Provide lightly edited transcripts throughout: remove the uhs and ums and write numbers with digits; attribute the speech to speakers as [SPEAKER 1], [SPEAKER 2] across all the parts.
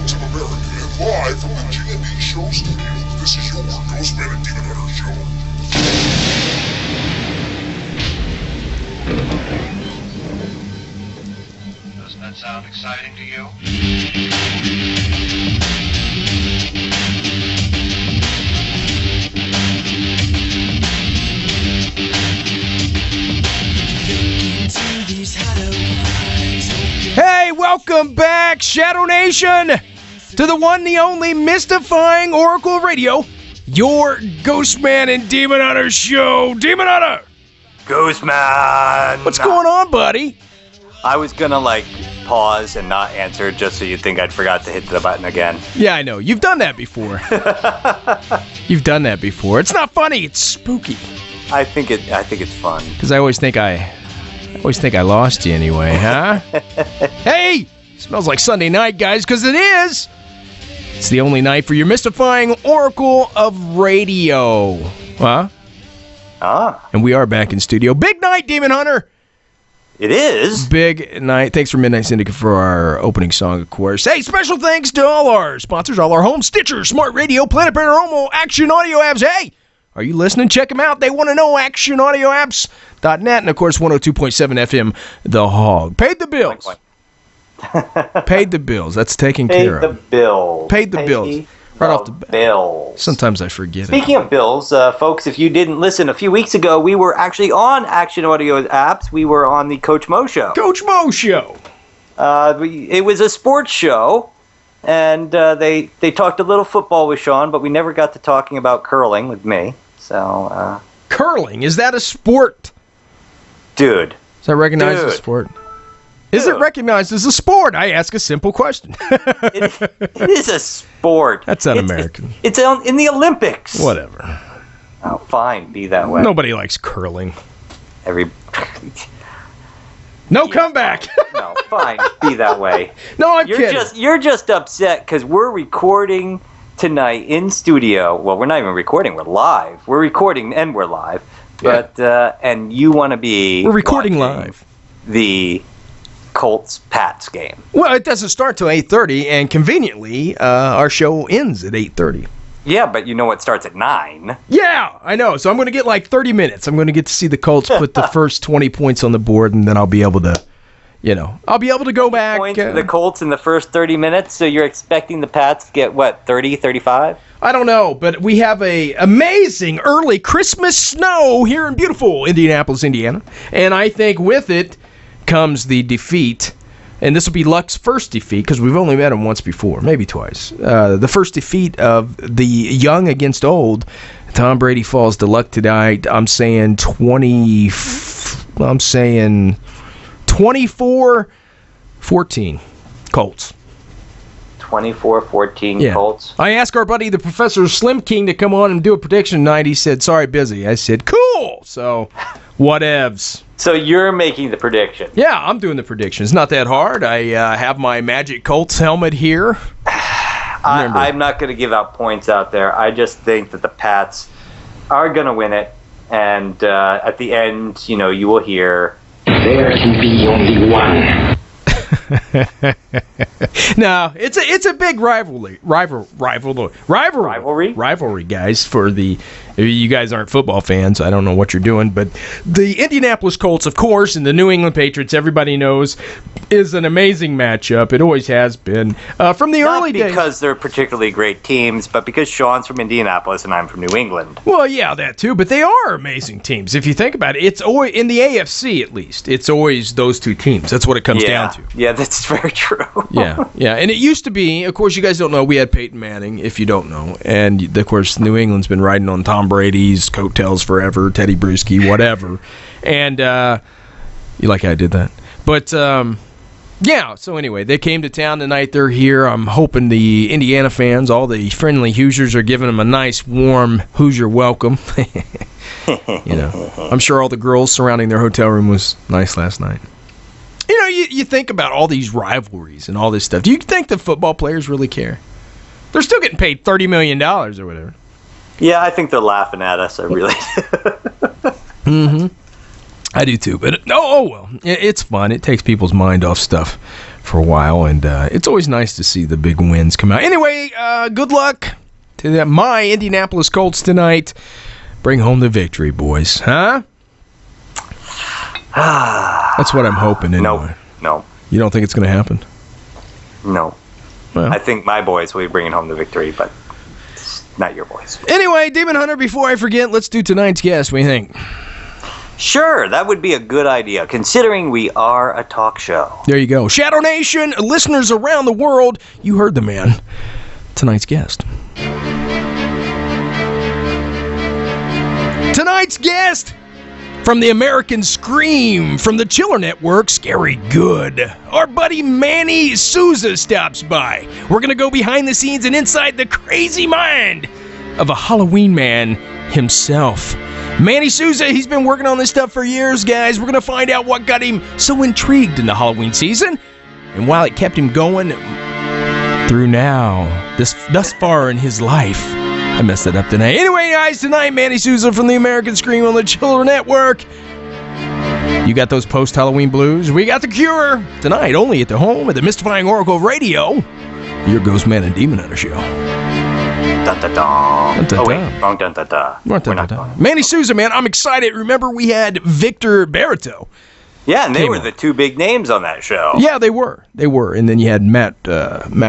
[SPEAKER 1] parts of America, and live from the G&D Show studio, this is your Ghostman and Demon Hunter Show.
[SPEAKER 2] Doesn't that sound exciting to you?
[SPEAKER 3] Hey, welcome back, Shadow Nation, to the one, the only mystifying Oracle of Radio, your Ghostman and Demon Hunter Show. Demon Hunter!
[SPEAKER 4] Ghostman!
[SPEAKER 3] What's going on, buddy?
[SPEAKER 4] I was gonna, pause and not answer just so you'd think I'd forgot to hit the button again.
[SPEAKER 3] Yeah, I know. You've done that before. You've done that before. It's not funny. It's spooky.
[SPEAKER 4] I think it's fun.
[SPEAKER 3] Because I always think I lost you anyway, huh? Hey! Smells like Sunday night, guys, because it is! It's the only night for your mystifying Oracle of Radio. Huh?
[SPEAKER 4] Ah.
[SPEAKER 3] And we are back in studio. Big night, Demon Hunter!
[SPEAKER 4] It is?
[SPEAKER 3] Big night. Thanks for Midnight Syndicate for our opening song, of course. Hey, special thanks to all our sponsors, all our home, Stitcher, Smart Radio, Planet Paranormal, Action Audio Apps. Hey! Are you listening? Check them out. They want to know. ActionAudioApps.net. And, of course, 102.7 FM, The Hog. Paid the bills. Paid the bills. That's taken care of.
[SPEAKER 4] Paid the bills.
[SPEAKER 3] Paid the bills. Right off the bat.
[SPEAKER 4] Bills.
[SPEAKER 3] Sometimes I forget
[SPEAKER 4] Speaking of bills, folks, if you didn't listen, a few weeks ago, we were actually on Action Audio Apps. We were on the Coach Mo Show.
[SPEAKER 3] Coach Mo Show.
[SPEAKER 4] It was a sports show. And they talked a little football with Sean, but we never got to talking about curling with me. So,
[SPEAKER 3] curling, is that a sport?
[SPEAKER 4] Dude.
[SPEAKER 3] Is that recognized as a sport? Is it recognized as a sport? I ask a simple question.
[SPEAKER 4] It is a sport.
[SPEAKER 3] That's un-American.
[SPEAKER 4] It's in the Olympics.
[SPEAKER 3] Whatever.
[SPEAKER 4] Oh, fine. Be that way.
[SPEAKER 3] Nobody likes curling. Comeback.
[SPEAKER 4] No, fine. Be that way.
[SPEAKER 3] No, I'm kidding.
[SPEAKER 4] You're just upset because we're recording tonight in studio. Well, we're not even recording. We're live. We're recording and we're live.
[SPEAKER 3] Yeah.
[SPEAKER 4] But and you want to be.
[SPEAKER 3] We're recording live.
[SPEAKER 4] The Colts-Pats game.
[SPEAKER 3] Well, it doesn't start till 8:30, and conveniently, our show ends at 8:30.
[SPEAKER 4] Yeah, but you know it starts at 9.
[SPEAKER 3] Yeah, I know. So I'm going to get 30 minutes. I'm going to get to see the Colts put the first 20 points on the board, and then I'll be able to, go back.
[SPEAKER 4] Points for the Colts in the first 30 minutes, so you're expecting the Pats to get, 30, 35?
[SPEAKER 3] I don't know, but we have a amazing early Christmas snow here in beautiful Indianapolis, Indiana, and I think with it comes the defeat. And this will be Luck's first defeat, because we've only met him once before, maybe twice. The first defeat of the young against old. Tom Brady falls to Luck tonight. I'm saying 24-14 Colts.
[SPEAKER 4] 24-14 Colts.
[SPEAKER 3] I asked our buddy, the Professor Slim King, to come on and do a prediction tonight. He said, sorry, busy. I said, cool. So, whatevs.
[SPEAKER 4] So you're making the prediction.
[SPEAKER 3] Yeah, I'm doing the prediction. It's not that hard. I have my Magic Colts helmet here.
[SPEAKER 4] I'm not going to give out points out there. I just think that the Pats are going to win it. And at the end, you will hear,
[SPEAKER 5] there can be only one.
[SPEAKER 3] No, it's a big rivalry, guys. For you guys aren't football fans, I don't know what you're doing, but the Indianapolis Colts, of course, and the New England Patriots, everybody knows, is an amazing matchup. It always has been from the early days. Not
[SPEAKER 4] because they're particularly great teams, but because Sean's from Indianapolis and I'm from New England.
[SPEAKER 3] Well, yeah, that too, but they are amazing teams. If you think about it, it's always in the AFC at least. It's always those two teams. That's what it comes down to.
[SPEAKER 4] Yeah, that's very true.
[SPEAKER 3] Yeah, and it used to be, of course, you guys don't know, we had Peyton Manning, if you don't know, and, of course, New England's been riding on Tom Brady's coattails forever, Teddy Bruschi, whatever, and, you like how I did that? But, yeah, so anyway, they came to town tonight, they're here. I'm hoping the Indiana fans, all the friendly Hoosiers, are giving them a nice, warm Hoosier welcome. I'm sure all the girls surrounding their hotel room was nice last night. You think about all these rivalries and all this stuff. Do you think the football players really care? They're still getting paid $30 million or whatever.
[SPEAKER 4] Yeah, I think they're laughing at us. I really
[SPEAKER 3] I do too. But well, it's fun. It takes people's mind off stuff for a while, and it's always nice to see the big wins come out. Anyway, good luck to my Indianapolis Colts tonight. Bring home the victory, boys. Huh? That's what I'm hoping anyway.
[SPEAKER 4] No.
[SPEAKER 3] You don't think it's going to happen?
[SPEAKER 4] No.
[SPEAKER 3] Well.
[SPEAKER 4] I think my boys will be bringing home the victory, but it's not your boys.
[SPEAKER 3] Anyway, Demon Hunter, before I forget, let's do tonight's guest. What do you think?
[SPEAKER 4] Sure, that would be a good idea, considering we are a talk show.
[SPEAKER 3] There you go. Shadow Nation, listeners around the world, you heard the man. Tonight's guest. Tonight's guest, from the American Scream, from the Chiller Network, Scary Good. Our buddy Manny Souza stops by. We're going to go behind the scenes and inside the crazy mind of a Halloween man himself. Manny Souza, he's been working on this stuff for years, guys. We're going to find out what got him so intrigued in the Halloween season and why it kept him going through now, thus far in his life. I messed it up tonight. Anyway, guys, tonight, Manny Souza from the American Scream on the Chiller Network. You got those post-Halloween blues? We got the cure. Tonight, only at the home of the Mystifying Oracle Radio, your GhostMan&Demon Hunter show.
[SPEAKER 4] Dun, dun, dun.
[SPEAKER 3] Dun, dun,
[SPEAKER 4] Oh, wait.
[SPEAKER 3] dun.
[SPEAKER 4] Wrong dun, dun, dun.
[SPEAKER 3] Dun, dun,
[SPEAKER 4] We're not
[SPEAKER 3] dun.
[SPEAKER 4] going.
[SPEAKER 3] Manny Souza, man, I'm excited. Remember, we had Victor Barreto.
[SPEAKER 4] Yeah, and they
[SPEAKER 3] Came
[SPEAKER 4] were
[SPEAKER 3] on.
[SPEAKER 4] the two big names on that show.
[SPEAKER 3] Yeah, they were. And then you had Matt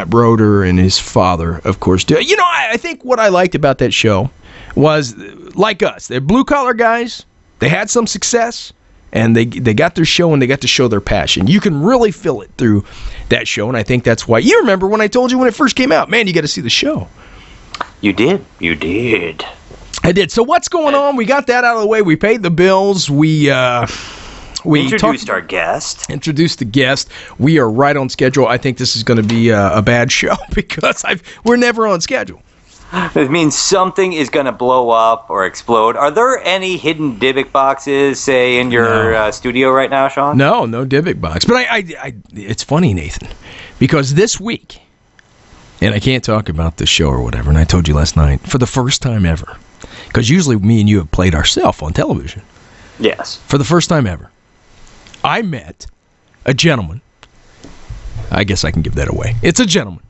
[SPEAKER 3] Broder and his father, of course. You know, I think what I liked about that show was, like us, they're blue-collar guys. They had some success, and they got their show, and they got to show their passion. You can really feel it through that show, and I think that's why. You remember when I told you when it first came out, man, you got to see the show.
[SPEAKER 4] You did. You did.
[SPEAKER 3] I did. So what's going on? We got that out of the way. We paid the bills. We
[SPEAKER 4] Introduced our guest.
[SPEAKER 3] Introduced the guest. We are right on schedule. I think this is going to be a bad show because we're never on schedule.
[SPEAKER 4] It means something is going to blow up or explode. Are there any hidden Dybbuk boxes, say, in your studio right now, Sean?
[SPEAKER 3] No Dybbuk box. But I it's funny, Nathan, because this week, and I can't talk about the show or whatever, and I told you last night, for the first time ever, because usually me and you have played ourselves on television.
[SPEAKER 4] Yes.
[SPEAKER 3] For the first time ever, I met a gentleman. I guess I can give that away. It's a gentleman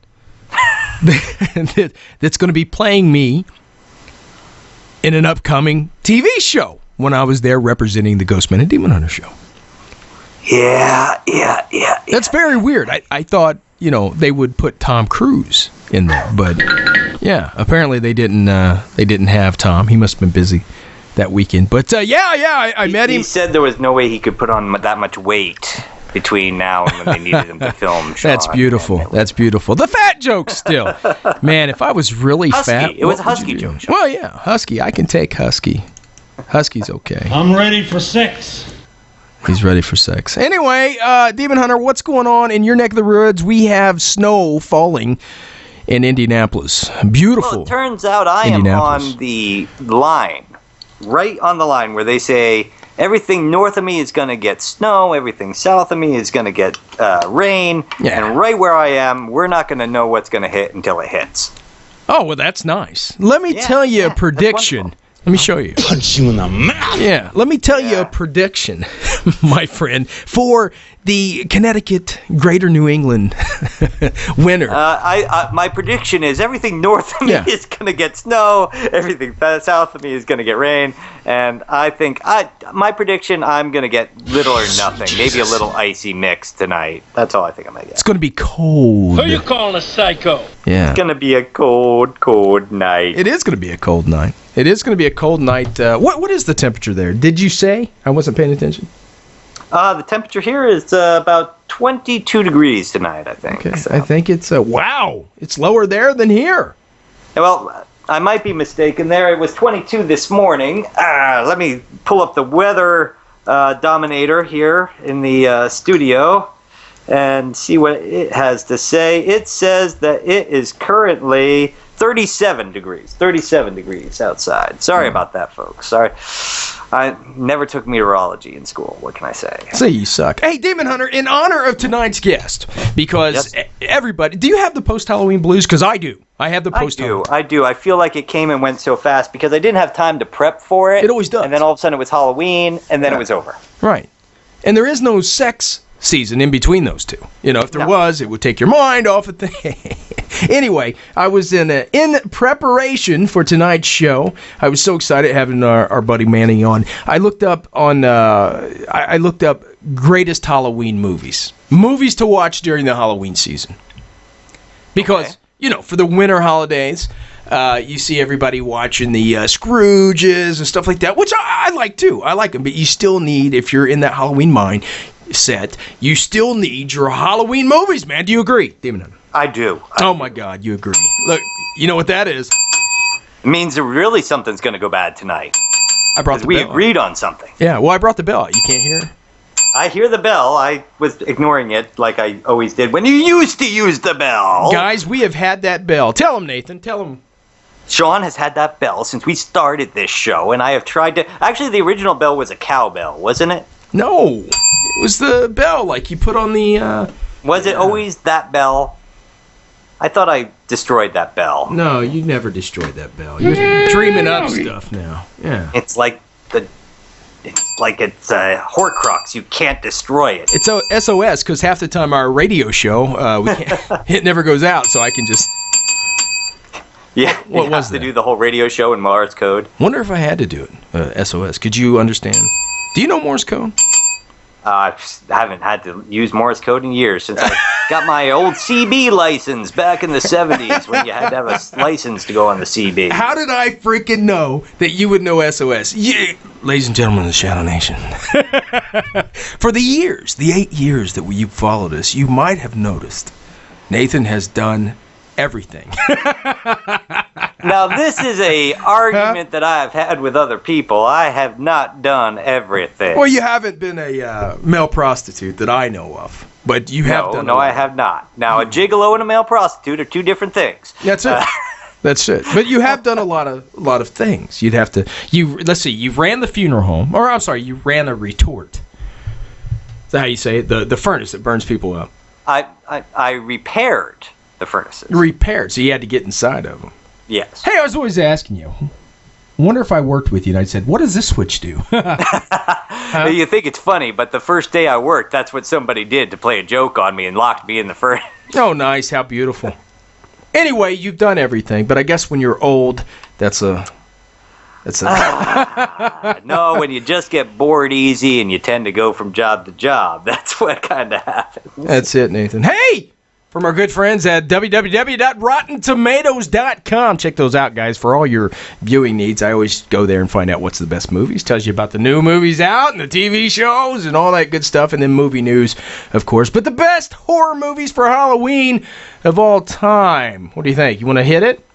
[SPEAKER 3] that's going to be playing me in an upcoming TV show when I was there representing the GhostMan&Demon Hunter show.
[SPEAKER 4] Yeah.
[SPEAKER 3] That's very weird. I thought, they would put Tom Cruise in there, but yeah, apparently they didn't have Tom. He must have been busy that weekend. But I met him.
[SPEAKER 4] He said there was no way he could put on that much weight between now and when they needed him to film. Sean.
[SPEAKER 3] That's beautiful. That's beautiful. The fat joke still. Man, if I was really
[SPEAKER 4] husky.
[SPEAKER 3] fat.
[SPEAKER 4] It was a
[SPEAKER 3] what would
[SPEAKER 4] husky
[SPEAKER 3] you do?
[SPEAKER 4] joke. Sean.
[SPEAKER 3] Well, yeah, husky. I can take husky. Husky's okay.
[SPEAKER 6] I'm ready for sex.
[SPEAKER 3] He's ready for sex. Anyway, Demon Hunter, what's going on in your neck of the woods? We have snow falling in Indianapolis. Beautiful.
[SPEAKER 4] Well, it turns out I am on the line. Right on the line where they say everything north of me is going to get snow, everything south of me is going to get rain, and right where I am, we're not going to know what's going to hit until it hits.
[SPEAKER 3] Oh, well, that's nice. Let me tell you a prediction. Let me show you.
[SPEAKER 6] Punch you in the mouth.
[SPEAKER 3] Yeah, let me tell you a prediction, my friend, for the Connecticut, Greater New England winter.
[SPEAKER 4] My prediction is everything north of me is going to get snow, everything south of me is going to get rain, and I think my prediction, I'm going to get little or nothing, maybe a little icy mix tonight. That's all I think I'm going to get.
[SPEAKER 3] It's going to be cold.
[SPEAKER 6] Who you calling a psycho?
[SPEAKER 3] Yeah.
[SPEAKER 4] It's going to be a cold, cold night.
[SPEAKER 3] It is going to be a cold night. It is going to be a cold night. What is the temperature there? Did you say? I wasn't paying attention.
[SPEAKER 4] The temperature here is about 22 degrees tonight, I think.
[SPEAKER 3] Okay,
[SPEAKER 4] so.
[SPEAKER 3] I think it's wow. It's lower there than here.
[SPEAKER 4] Well, I might be mistaken there. It was 22 this morning. Let me pull up the weather dominator here in the studio and see what it has to say. It says that it is currently 37 degrees outside. Sorry about that, folks. Sorry. I never took meteorology in school. What can I say?
[SPEAKER 3] Say you suck. Hey, Demon Hunter, in honor of tonight's guest, because everybody, do you have the post-Halloween blues? Because I do. I have the post-Halloween.
[SPEAKER 4] I do. I feel like it came and went so fast because I didn't have time to prep for it.
[SPEAKER 3] It always does.
[SPEAKER 4] And then all of a sudden it was Halloween, and then it was over.
[SPEAKER 3] Right. And there is no sex season in between those two. You know, if there was, it would take your mind off of things. Anyway, I was in preparation for tonight's show. I was so excited having our buddy Manny on. I looked up greatest Halloween movies to watch during the Halloween season, because you know, for the winter holidays, you see everybody watching the Scrooges and stuff like that, which I like too. I like them, but you still need, if you're in that Halloween mindset, you still need your Halloween movies, man. Do you agree, Demon Hunter?
[SPEAKER 4] I do.
[SPEAKER 3] Oh my God, you agree. Look, you know what that is?
[SPEAKER 4] It means that really something's going to go bad tonight.
[SPEAKER 3] I brought the
[SPEAKER 4] we
[SPEAKER 3] bell.
[SPEAKER 4] agreed on something.
[SPEAKER 3] Yeah, well, I brought the bell. You can't hear?
[SPEAKER 4] I hear the bell. I was ignoring it like I always did when you used to use the bell.
[SPEAKER 3] Guys, we have had that bell. Tell him, Nathan. Tell him.
[SPEAKER 4] Sean has had that bell since we started this show, and I have tried to... Actually, the original bell was a cowbell, wasn't it?
[SPEAKER 3] No. It was the bell like you put on the...
[SPEAKER 4] Was it always that bell? I thought I destroyed that bell.
[SPEAKER 3] No, you never destroyed that bell. You're dreaming up stuff now. Yeah.
[SPEAKER 4] It's like it's a Horcrux. You can't destroy it.
[SPEAKER 3] It's SOS, because half the time our radio show, we can't, it never goes out, so I can just...
[SPEAKER 4] Yeah,
[SPEAKER 3] What
[SPEAKER 4] you
[SPEAKER 3] was
[SPEAKER 4] have to
[SPEAKER 3] that?
[SPEAKER 4] do the whole radio show in Morse code.
[SPEAKER 3] Wonder if I had to do it, SOS. Could you understand? Do you know Morse code?
[SPEAKER 4] I haven't had to use Morse code in years since I got my old CB license back in the 70s when you had to have a license to go on the CB.
[SPEAKER 3] How did I freaking know that you would know SOS? Yeah. Ladies and gentlemen of the Shadow Nation, for the 8 years that you followed us, you might have noticed Nathan has done everything.
[SPEAKER 4] Now, this is a argument that I have had with other people. I have not done everything.
[SPEAKER 3] Well, you haven't been a male prostitute that I know of, but you have done.
[SPEAKER 4] No, I have not. Now, a gigolo and a male prostitute are two different things.
[SPEAKER 3] That's it. That's it. But you have done a lot of things. You'd have to. Let's see. You ran the funeral home, or I'm sorry, you ran a retort. Is that how you say it? The furnace that burns people up.
[SPEAKER 4] I repaired the furnaces.
[SPEAKER 3] Repaired, so you had to get inside of them.
[SPEAKER 4] Yes.
[SPEAKER 3] Hey, I was always asking you. Wonder if I worked with you, and I said, "What does this switch do?"
[SPEAKER 4] You think it's funny, but the first day I worked, that's what somebody did to play a joke on me and locked me in the furnace.
[SPEAKER 3] Oh, nice. How beautiful. Anyway, you've done everything, but I guess when you're old, that's a...
[SPEAKER 4] No, when you just get bored easy and you tend to go from job to job, that's what kind of happens.
[SPEAKER 3] That's it, Nathan. Hey! From our good friends at www.rottentomatoes.com. Check those out, guys, for all your viewing needs. I always go there and find out what's the best movies. Tells you about the new movies out and the TV shows and all that good stuff. And then movie news, of course. But the best horror movies for Halloween of all time. What do you think? You want to hit it?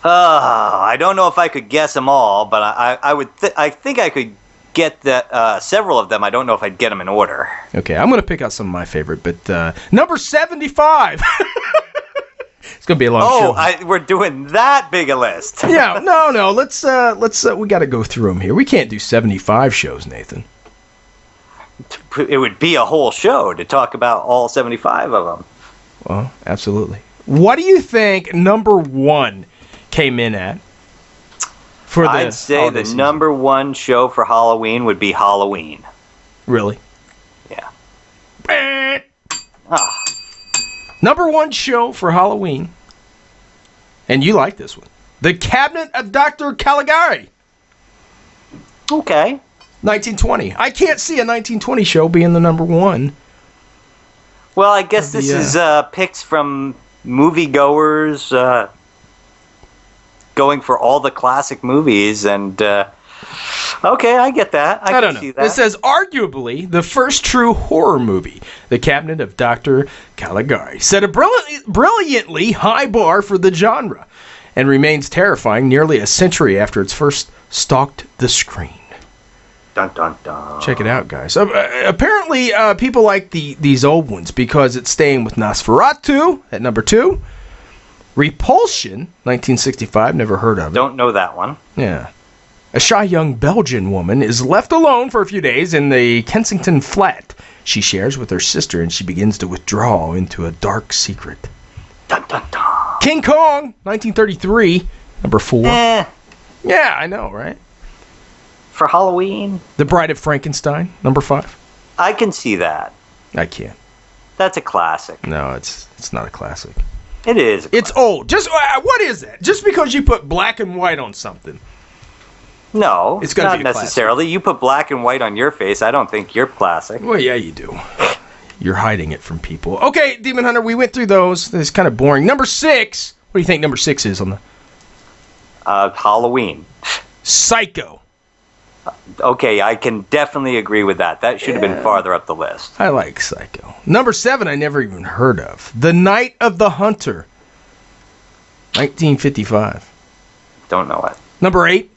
[SPEAKER 4] I don't know if I could guess them all, but I think I could get several of them. I don't know if I'd get them in order.
[SPEAKER 3] Okay, I'm going to pick out some of my favorite, but number 75. It's going to be a long show.
[SPEAKER 4] We're doing that big a list.
[SPEAKER 3] Yeah, no. Let's we got to go through them here. We can't do 75 shows, Nathan.
[SPEAKER 4] It would be a whole show to talk about all 75 of them.
[SPEAKER 3] Well, absolutely. What do you think number 1 came in at?
[SPEAKER 4] I'd say the number 1 show for Halloween would be Halloween.
[SPEAKER 3] Really?
[SPEAKER 4] Yeah.
[SPEAKER 3] Number 1 show for Halloween. And you like this one. The Cabinet of Dr. Caligari.
[SPEAKER 4] Okay.
[SPEAKER 3] 1920. I can't see a 1920 show being the number 1.
[SPEAKER 4] Well, I guess this is picks from moviegoers going for all the classic movies, and okay, I get that. I
[SPEAKER 3] don't
[SPEAKER 4] can see
[SPEAKER 3] know.
[SPEAKER 4] that.
[SPEAKER 3] It says arguably the first true horror movie, The Cabinet of Dr. Caligari, set a brilliantly high bar for the genre, and remains terrifying nearly a century after its first stalked the screen.
[SPEAKER 4] Dun dun dun.
[SPEAKER 3] Check it out, guys. Apparently, people like these old ones because it's staying with Nosferatu at number 2. Repulsion, 1965, never heard of it.
[SPEAKER 4] Don't know that one.
[SPEAKER 3] Yeah. A shy young Belgian woman is left alone for a few days in the Kensington flat she shares with her sister, and she begins to withdraw into a dark secret.
[SPEAKER 4] Dun dun dun.
[SPEAKER 3] King Kong, 1933, number 4. Yeah, I know, right?
[SPEAKER 4] For Halloween?
[SPEAKER 3] The Bride of Frankenstein, number 5.
[SPEAKER 4] I can see that.
[SPEAKER 3] I can't.
[SPEAKER 4] That's a classic.
[SPEAKER 3] No, it's not a classic.
[SPEAKER 4] It is.
[SPEAKER 3] It's old. Just what is that? Just because you put black and white on something.
[SPEAKER 4] No,
[SPEAKER 3] It's gotta
[SPEAKER 4] not
[SPEAKER 3] be a classic.
[SPEAKER 4] necessarily. You put black and white on your face. I don't think you're classic.
[SPEAKER 3] Well, yeah, you do. You're hiding it from people. Okay, Demon Hunter, we went through those. It's kind of boring. Number 6. What do you think number 6 is on the
[SPEAKER 4] Halloween.
[SPEAKER 3] Psycho?
[SPEAKER 4] Okay, I can definitely agree with that. That should have been farther up the list.
[SPEAKER 3] I like Psycho. Number 7, I never even heard of. The Night of the Hunter. 1955.
[SPEAKER 4] Don't know it.
[SPEAKER 3] Number 8,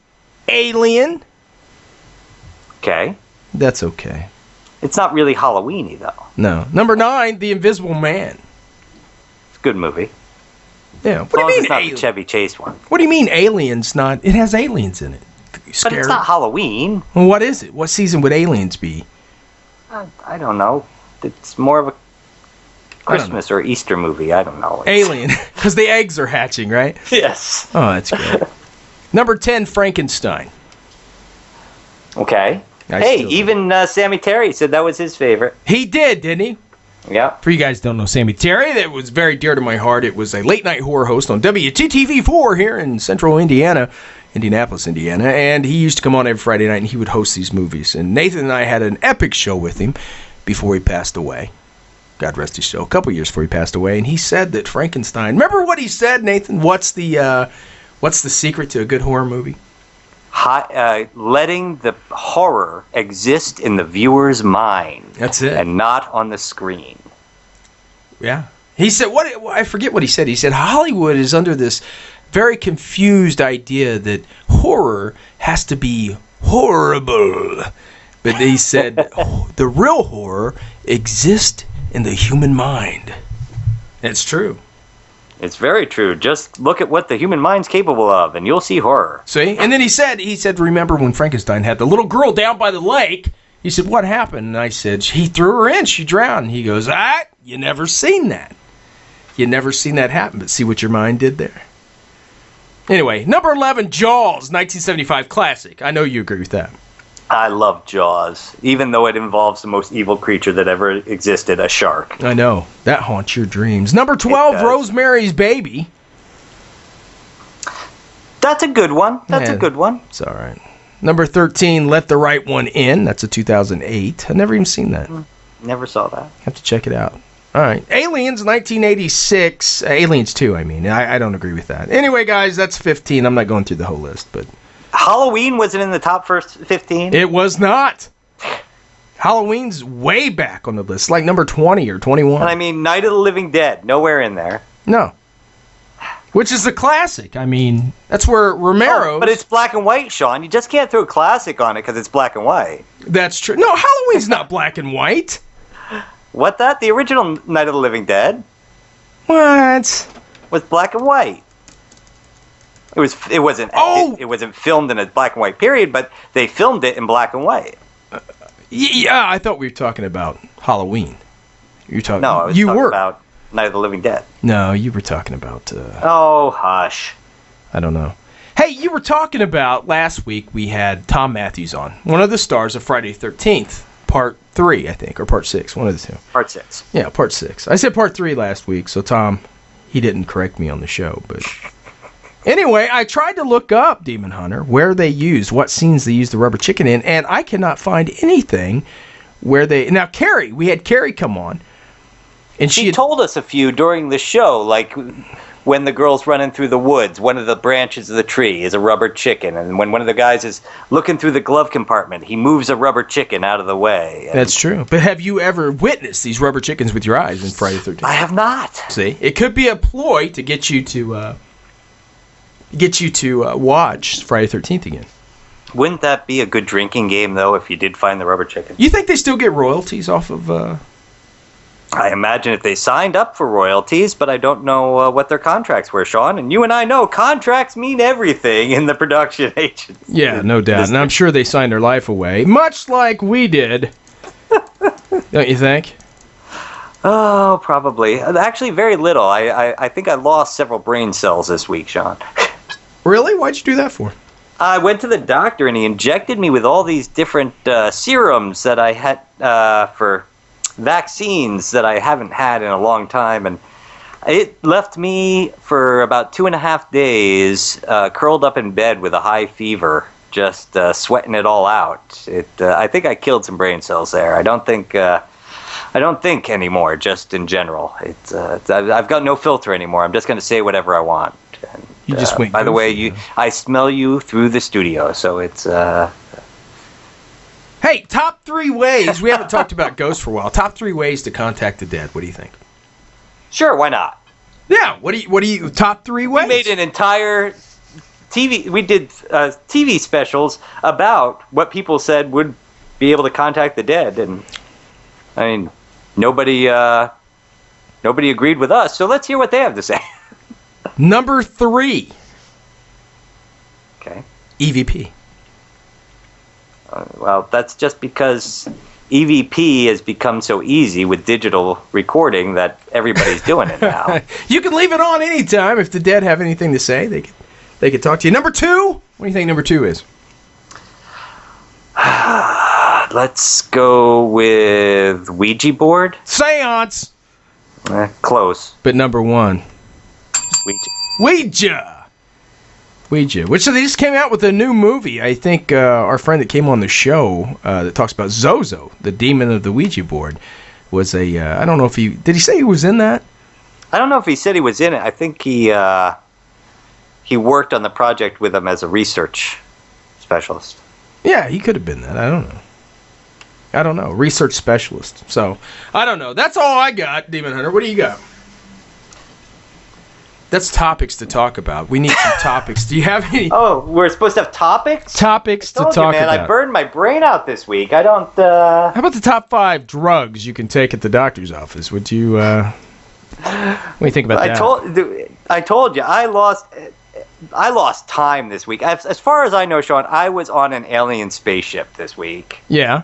[SPEAKER 3] Alien.
[SPEAKER 4] Okay.
[SPEAKER 3] That's okay.
[SPEAKER 4] It's not really Halloween-y, though.
[SPEAKER 3] No. Number 9, The Invisible Man.
[SPEAKER 4] It's a good movie.
[SPEAKER 3] Yeah.
[SPEAKER 4] As long as
[SPEAKER 3] What do you
[SPEAKER 4] it's
[SPEAKER 3] mean
[SPEAKER 4] not the
[SPEAKER 3] Alien?
[SPEAKER 4] Chevy Chase one.
[SPEAKER 3] What do you mean Alien's not? It has aliens in it.
[SPEAKER 4] But
[SPEAKER 3] Scary.
[SPEAKER 4] it's not Halloween.
[SPEAKER 3] Well, what is it? What season would aliens be?
[SPEAKER 4] I don't know. It's more of a Christmas or Easter movie. I don't know.
[SPEAKER 3] Alien. Because the eggs are hatching, right?
[SPEAKER 4] Yes.
[SPEAKER 3] Oh, that's great. Number 10, Frankenstein.
[SPEAKER 4] Okay.
[SPEAKER 3] I
[SPEAKER 4] Hey,
[SPEAKER 3] still-
[SPEAKER 4] even Sammy Terry said that was his favorite.
[SPEAKER 3] He did, didn't he?
[SPEAKER 4] Yeah.
[SPEAKER 3] For you guys who don't know Sammy Terry, that was very dear to my heart. It was a late-night horror host on WTTV4 here in central Indianapolis, Indiana. And he used to come on every Friday night, and he would host these movies. And Nathan and I had an epic show with him before he passed away. God rest his soul. A couple years before he passed away. And he said that Frankenstein... Remember what he said, Nathan? What's the secret to a good horror movie?
[SPEAKER 4] Letting the horror exist in the viewer's mind.
[SPEAKER 3] That's it.
[SPEAKER 4] And not on the screen.
[SPEAKER 3] Yeah. He said, I forget what he said. He said, Hollywood is under this very confused idea that horror has to be horrible. But he said, the real horror exists in the human mind. That's true.
[SPEAKER 4] It's very true. Just look at what the human mind's capable of, and you'll see horror.
[SPEAKER 3] See? And then he said, remember when Frankenstein had the little girl down by the lake? He said, what happened? And I said, he threw her in. She drowned. And he goes, you never seen that. You never seen that happen, but see what your mind did there. Anyway, number 11, Jaws, 1975 classic. I know you agree with that.
[SPEAKER 4] I love Jaws, even though it involves the most evil creature that ever existed, a shark.
[SPEAKER 3] I know. That haunts your dreams. Number 12, Rosemary's Baby.
[SPEAKER 4] That's a good one. That's a good one.
[SPEAKER 3] It's all right. Number 13, Let the Right One In. That's a 2008. I've never even seen that.
[SPEAKER 4] Never saw that.
[SPEAKER 3] Have to check it out. All right. Aliens, 1986. Aliens 2, I mean. I don't agree with that. Anyway, guys, that's 15. I'm not going through the whole list, but...
[SPEAKER 4] Halloween wasn't in the top first 15?
[SPEAKER 3] It was not. Halloween's way back on the list, like number 20 or 21.
[SPEAKER 4] And I mean, Night of the Living Dead, nowhere in there.
[SPEAKER 3] No. Which is a classic. I mean, that's where Romero.
[SPEAKER 4] Oh, but it's black and white, Sean. You just can't throw a classic on it because it's black and white.
[SPEAKER 3] That's true. No, Halloween's not black and white.
[SPEAKER 4] What that? The original Night of the Living Dead
[SPEAKER 3] What?
[SPEAKER 4] was black and white. It wasn't filmed in a black and white period, but they filmed it in black and white.
[SPEAKER 3] Yeah, I thought we were talking about Halloween. You're talking.
[SPEAKER 4] No, I was talking about Night of the Living Dead.
[SPEAKER 3] No, you were talking about.
[SPEAKER 4] Oh, hush.
[SPEAKER 3] I don't know. Hey, you were talking about last week. We had Tom Matthews on, one of the stars of Friday the 13th, Part 3, I think, or Part 6, one of the two.
[SPEAKER 4] Part 6.
[SPEAKER 3] Yeah, Part 6. I said Part 3 last week, so Tom, he didn't correct me on the show, but. Anyway, I tried to look up Demon Hunter, what scenes they used the rubber chicken in, and I cannot find anything where they... Now, Carrie, we had Carrie come on, and
[SPEAKER 4] she told us a few during the show, like when the girl's running through the woods, one of the branches of the tree is a rubber chicken, and when one of the guys is looking through the glove compartment, he moves a rubber chicken out of the way.
[SPEAKER 3] That's true. But have you ever witnessed these rubber chickens with your eyes in Friday the 13th?
[SPEAKER 4] I have not.
[SPEAKER 3] See? It could be a ploy to get you to... watch Friday the 13th again.
[SPEAKER 4] Wouldn't that be a good drinking game, though, if you did find the rubber chicken?
[SPEAKER 3] You think they still get royalties off of...
[SPEAKER 4] I imagine if they signed up for royalties, but I don't know what their contracts were, Sean. And you and I know contracts mean everything in the production agency.
[SPEAKER 3] Yeah, no doubt. And I'm sure they signed their life away, much like we did. Don't you think?
[SPEAKER 4] Oh, probably. Actually, very little. I think I lost several brain cells this week, Sean.
[SPEAKER 3] Really? Why'd you do that for?
[SPEAKER 4] I went to the doctor and he injected me with all these different serums that I had for vaccines that I haven't had in a long time, and it left me for about 2.5 days curled up in bed with a high fever, just sweating it all out. I think I killed some brain cells there. I don't think anymore. Just in general, I've got no filter anymore. I'm just going to say whatever I want. And,
[SPEAKER 3] You just went.
[SPEAKER 4] by the way, I smell you through the studio, so it's.
[SPEAKER 3] Hey, top 3 ways. We haven't talked about ghosts for a while. Top 3 ways to contact the dead. What do you think?
[SPEAKER 4] Sure, why not?
[SPEAKER 3] Yeah. What do you? Top 3 ways.
[SPEAKER 4] We made an entire TV. We did TV specials about what people said would be able to contact the dead, and I mean, nobody agreed with us. So let's hear what they have to say.
[SPEAKER 3] Number 3.
[SPEAKER 4] Okay.
[SPEAKER 3] EVP.
[SPEAKER 4] Well, that's just because EVP has become so easy with digital recording that everybody's doing it now.
[SPEAKER 3] You can leave it on anytime if the dead have anything to say. They could talk to you. Number 2. What do you think number 2 is?
[SPEAKER 4] Let's go with Ouija board.
[SPEAKER 3] Seance.
[SPEAKER 4] Close.
[SPEAKER 3] But number 1.
[SPEAKER 4] Ouija.
[SPEAKER 3] Ouija. Which they just came out with a new movie. I think our friend that came on the show that talks about Zozo, the demon of the Ouija board, was a. I don't know if did he say he was in that?
[SPEAKER 4] I don't know if he said he was in it. I think he worked on the project with him as a research specialist.
[SPEAKER 3] Yeah, he could have been that. I don't know. Research specialist. So, I don't know. That's all I got, Demon Hunter. What do you got? That's topics to talk about. We need some topics. Do you have any?
[SPEAKER 4] Oh, we're supposed to have topics?
[SPEAKER 3] Topics to
[SPEAKER 4] I told
[SPEAKER 3] talk
[SPEAKER 4] you, man,
[SPEAKER 3] about.
[SPEAKER 4] I burned my brain out this week. I don't,
[SPEAKER 3] How about the top 5 drugs you can take at the doctor's office? Would you, what do you think about that?
[SPEAKER 4] I told you, I lost time this week. As far as I know, Sean, I was on an alien spaceship this week.
[SPEAKER 3] Yeah.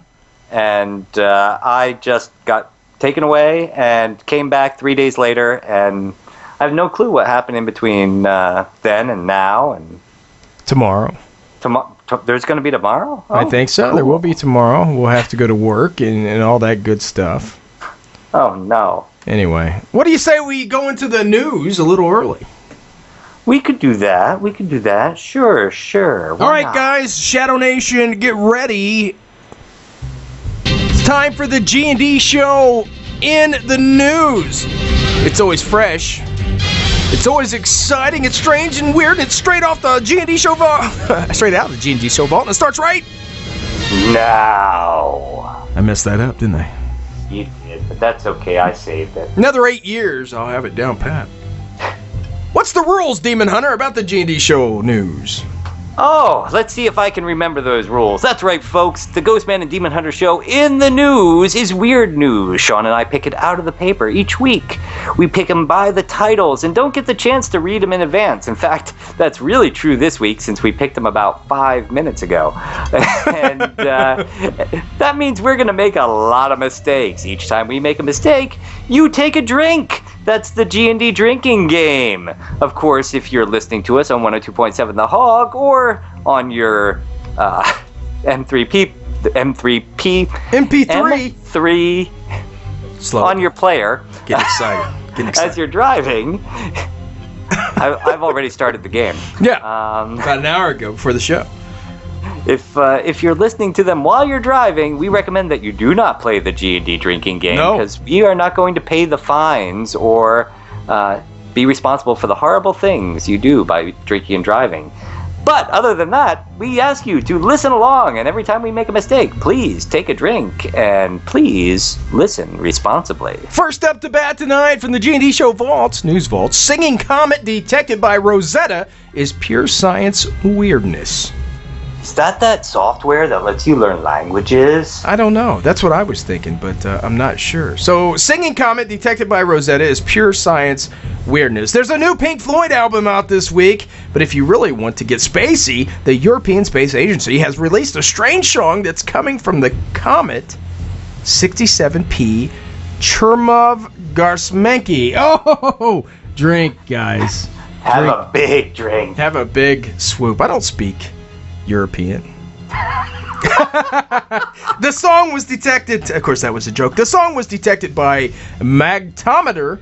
[SPEAKER 4] And I just got taken away and came back 3 days later, and I have no clue what happened in between then and now. And
[SPEAKER 3] Tomorrow.
[SPEAKER 4] There's going to be tomorrow?
[SPEAKER 3] I think so.
[SPEAKER 4] Cool.
[SPEAKER 3] There will be tomorrow. We'll have to go to work and all that good stuff.
[SPEAKER 4] Oh, no.
[SPEAKER 3] Anyway, what do you say we go into the news a little early?
[SPEAKER 4] We could do that. Sure. Why
[SPEAKER 3] All right,
[SPEAKER 4] not?
[SPEAKER 3] guys. Shadow Nation, get ready. It's time for the G&D show in the news. It's always fresh. It's always exciting. It's strange and weird. It's straight off the G&D show vault. Straight out of the G&D show vault. And it starts right
[SPEAKER 4] now.
[SPEAKER 3] I messed that up, didn't I?
[SPEAKER 4] You did, but that's okay. I saved it.
[SPEAKER 3] Another 8 years, I'll have it down pat. What's the rules, Demon Hunter, about the G&D show news?
[SPEAKER 4] Oh, let's see if I can remember those rules. That's right, folks. The Ghostman and Demon Hunter show in the news is weird news. Sean and I pick it out of the paper each week. We pick them by the titles and don't get the chance to read them in advance. In fact, that's really true this week since we picked them about 5 minutes ago. And that means we're going to make a lot of mistakes. Each time we make a mistake, you take a drink. That's the G&D drinking game. Of course, if you're listening to us on 102.7 The Hog or on your MP3
[SPEAKER 3] Slow.
[SPEAKER 4] on your player.
[SPEAKER 3] Get excited.
[SPEAKER 4] As you're driving. I've already started the game.
[SPEAKER 3] Yeah. About an hour ago before the show.
[SPEAKER 4] If you're listening to them while you're driving, we recommend that you do not play the G&D drinking game because we are not going to pay the fines or be responsible for the horrible things you do by drinking and driving. But other than that, we ask you to listen along, and every time we make a mistake, please take a drink and please listen responsibly.
[SPEAKER 3] First up to bat tonight from the G&D Show Vaults, News Vaults, singing comet detected by Rosetta is pure science weirdness.
[SPEAKER 4] Is that software that lets you learn languages?
[SPEAKER 3] I don't know. That's what I was thinking, but I'm not sure. So, Singing Comet detected by Rosetta is pure science weirdness. There's a new Pink Floyd album out this week, but if you really want to get spacey, the European Space Agency has released a strange song that's coming from the comet 67P Chermov-Garsmenki. Oh, drink, guys.
[SPEAKER 4] Have a big drink.
[SPEAKER 3] Have a big swoop. I don't speak European. The song was detected, of course that was a joke, the song was detected by magnetometer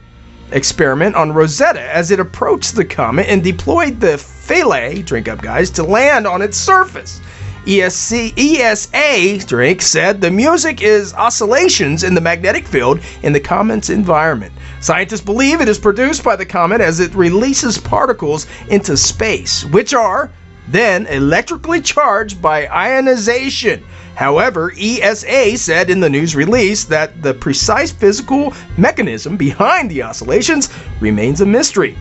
[SPEAKER 3] experiment on Rosetta as it approached the comet and deployed the Philae, drink up guys, to land on its surface. ESA drink said the music is oscillations in the magnetic field in the comet's environment. Scientists believe it is produced by the comet as it releases particles into space, which are then electrically charged by ionization. However, ESA said in the news release that the precise physical mechanism behind the oscillations remains a mystery.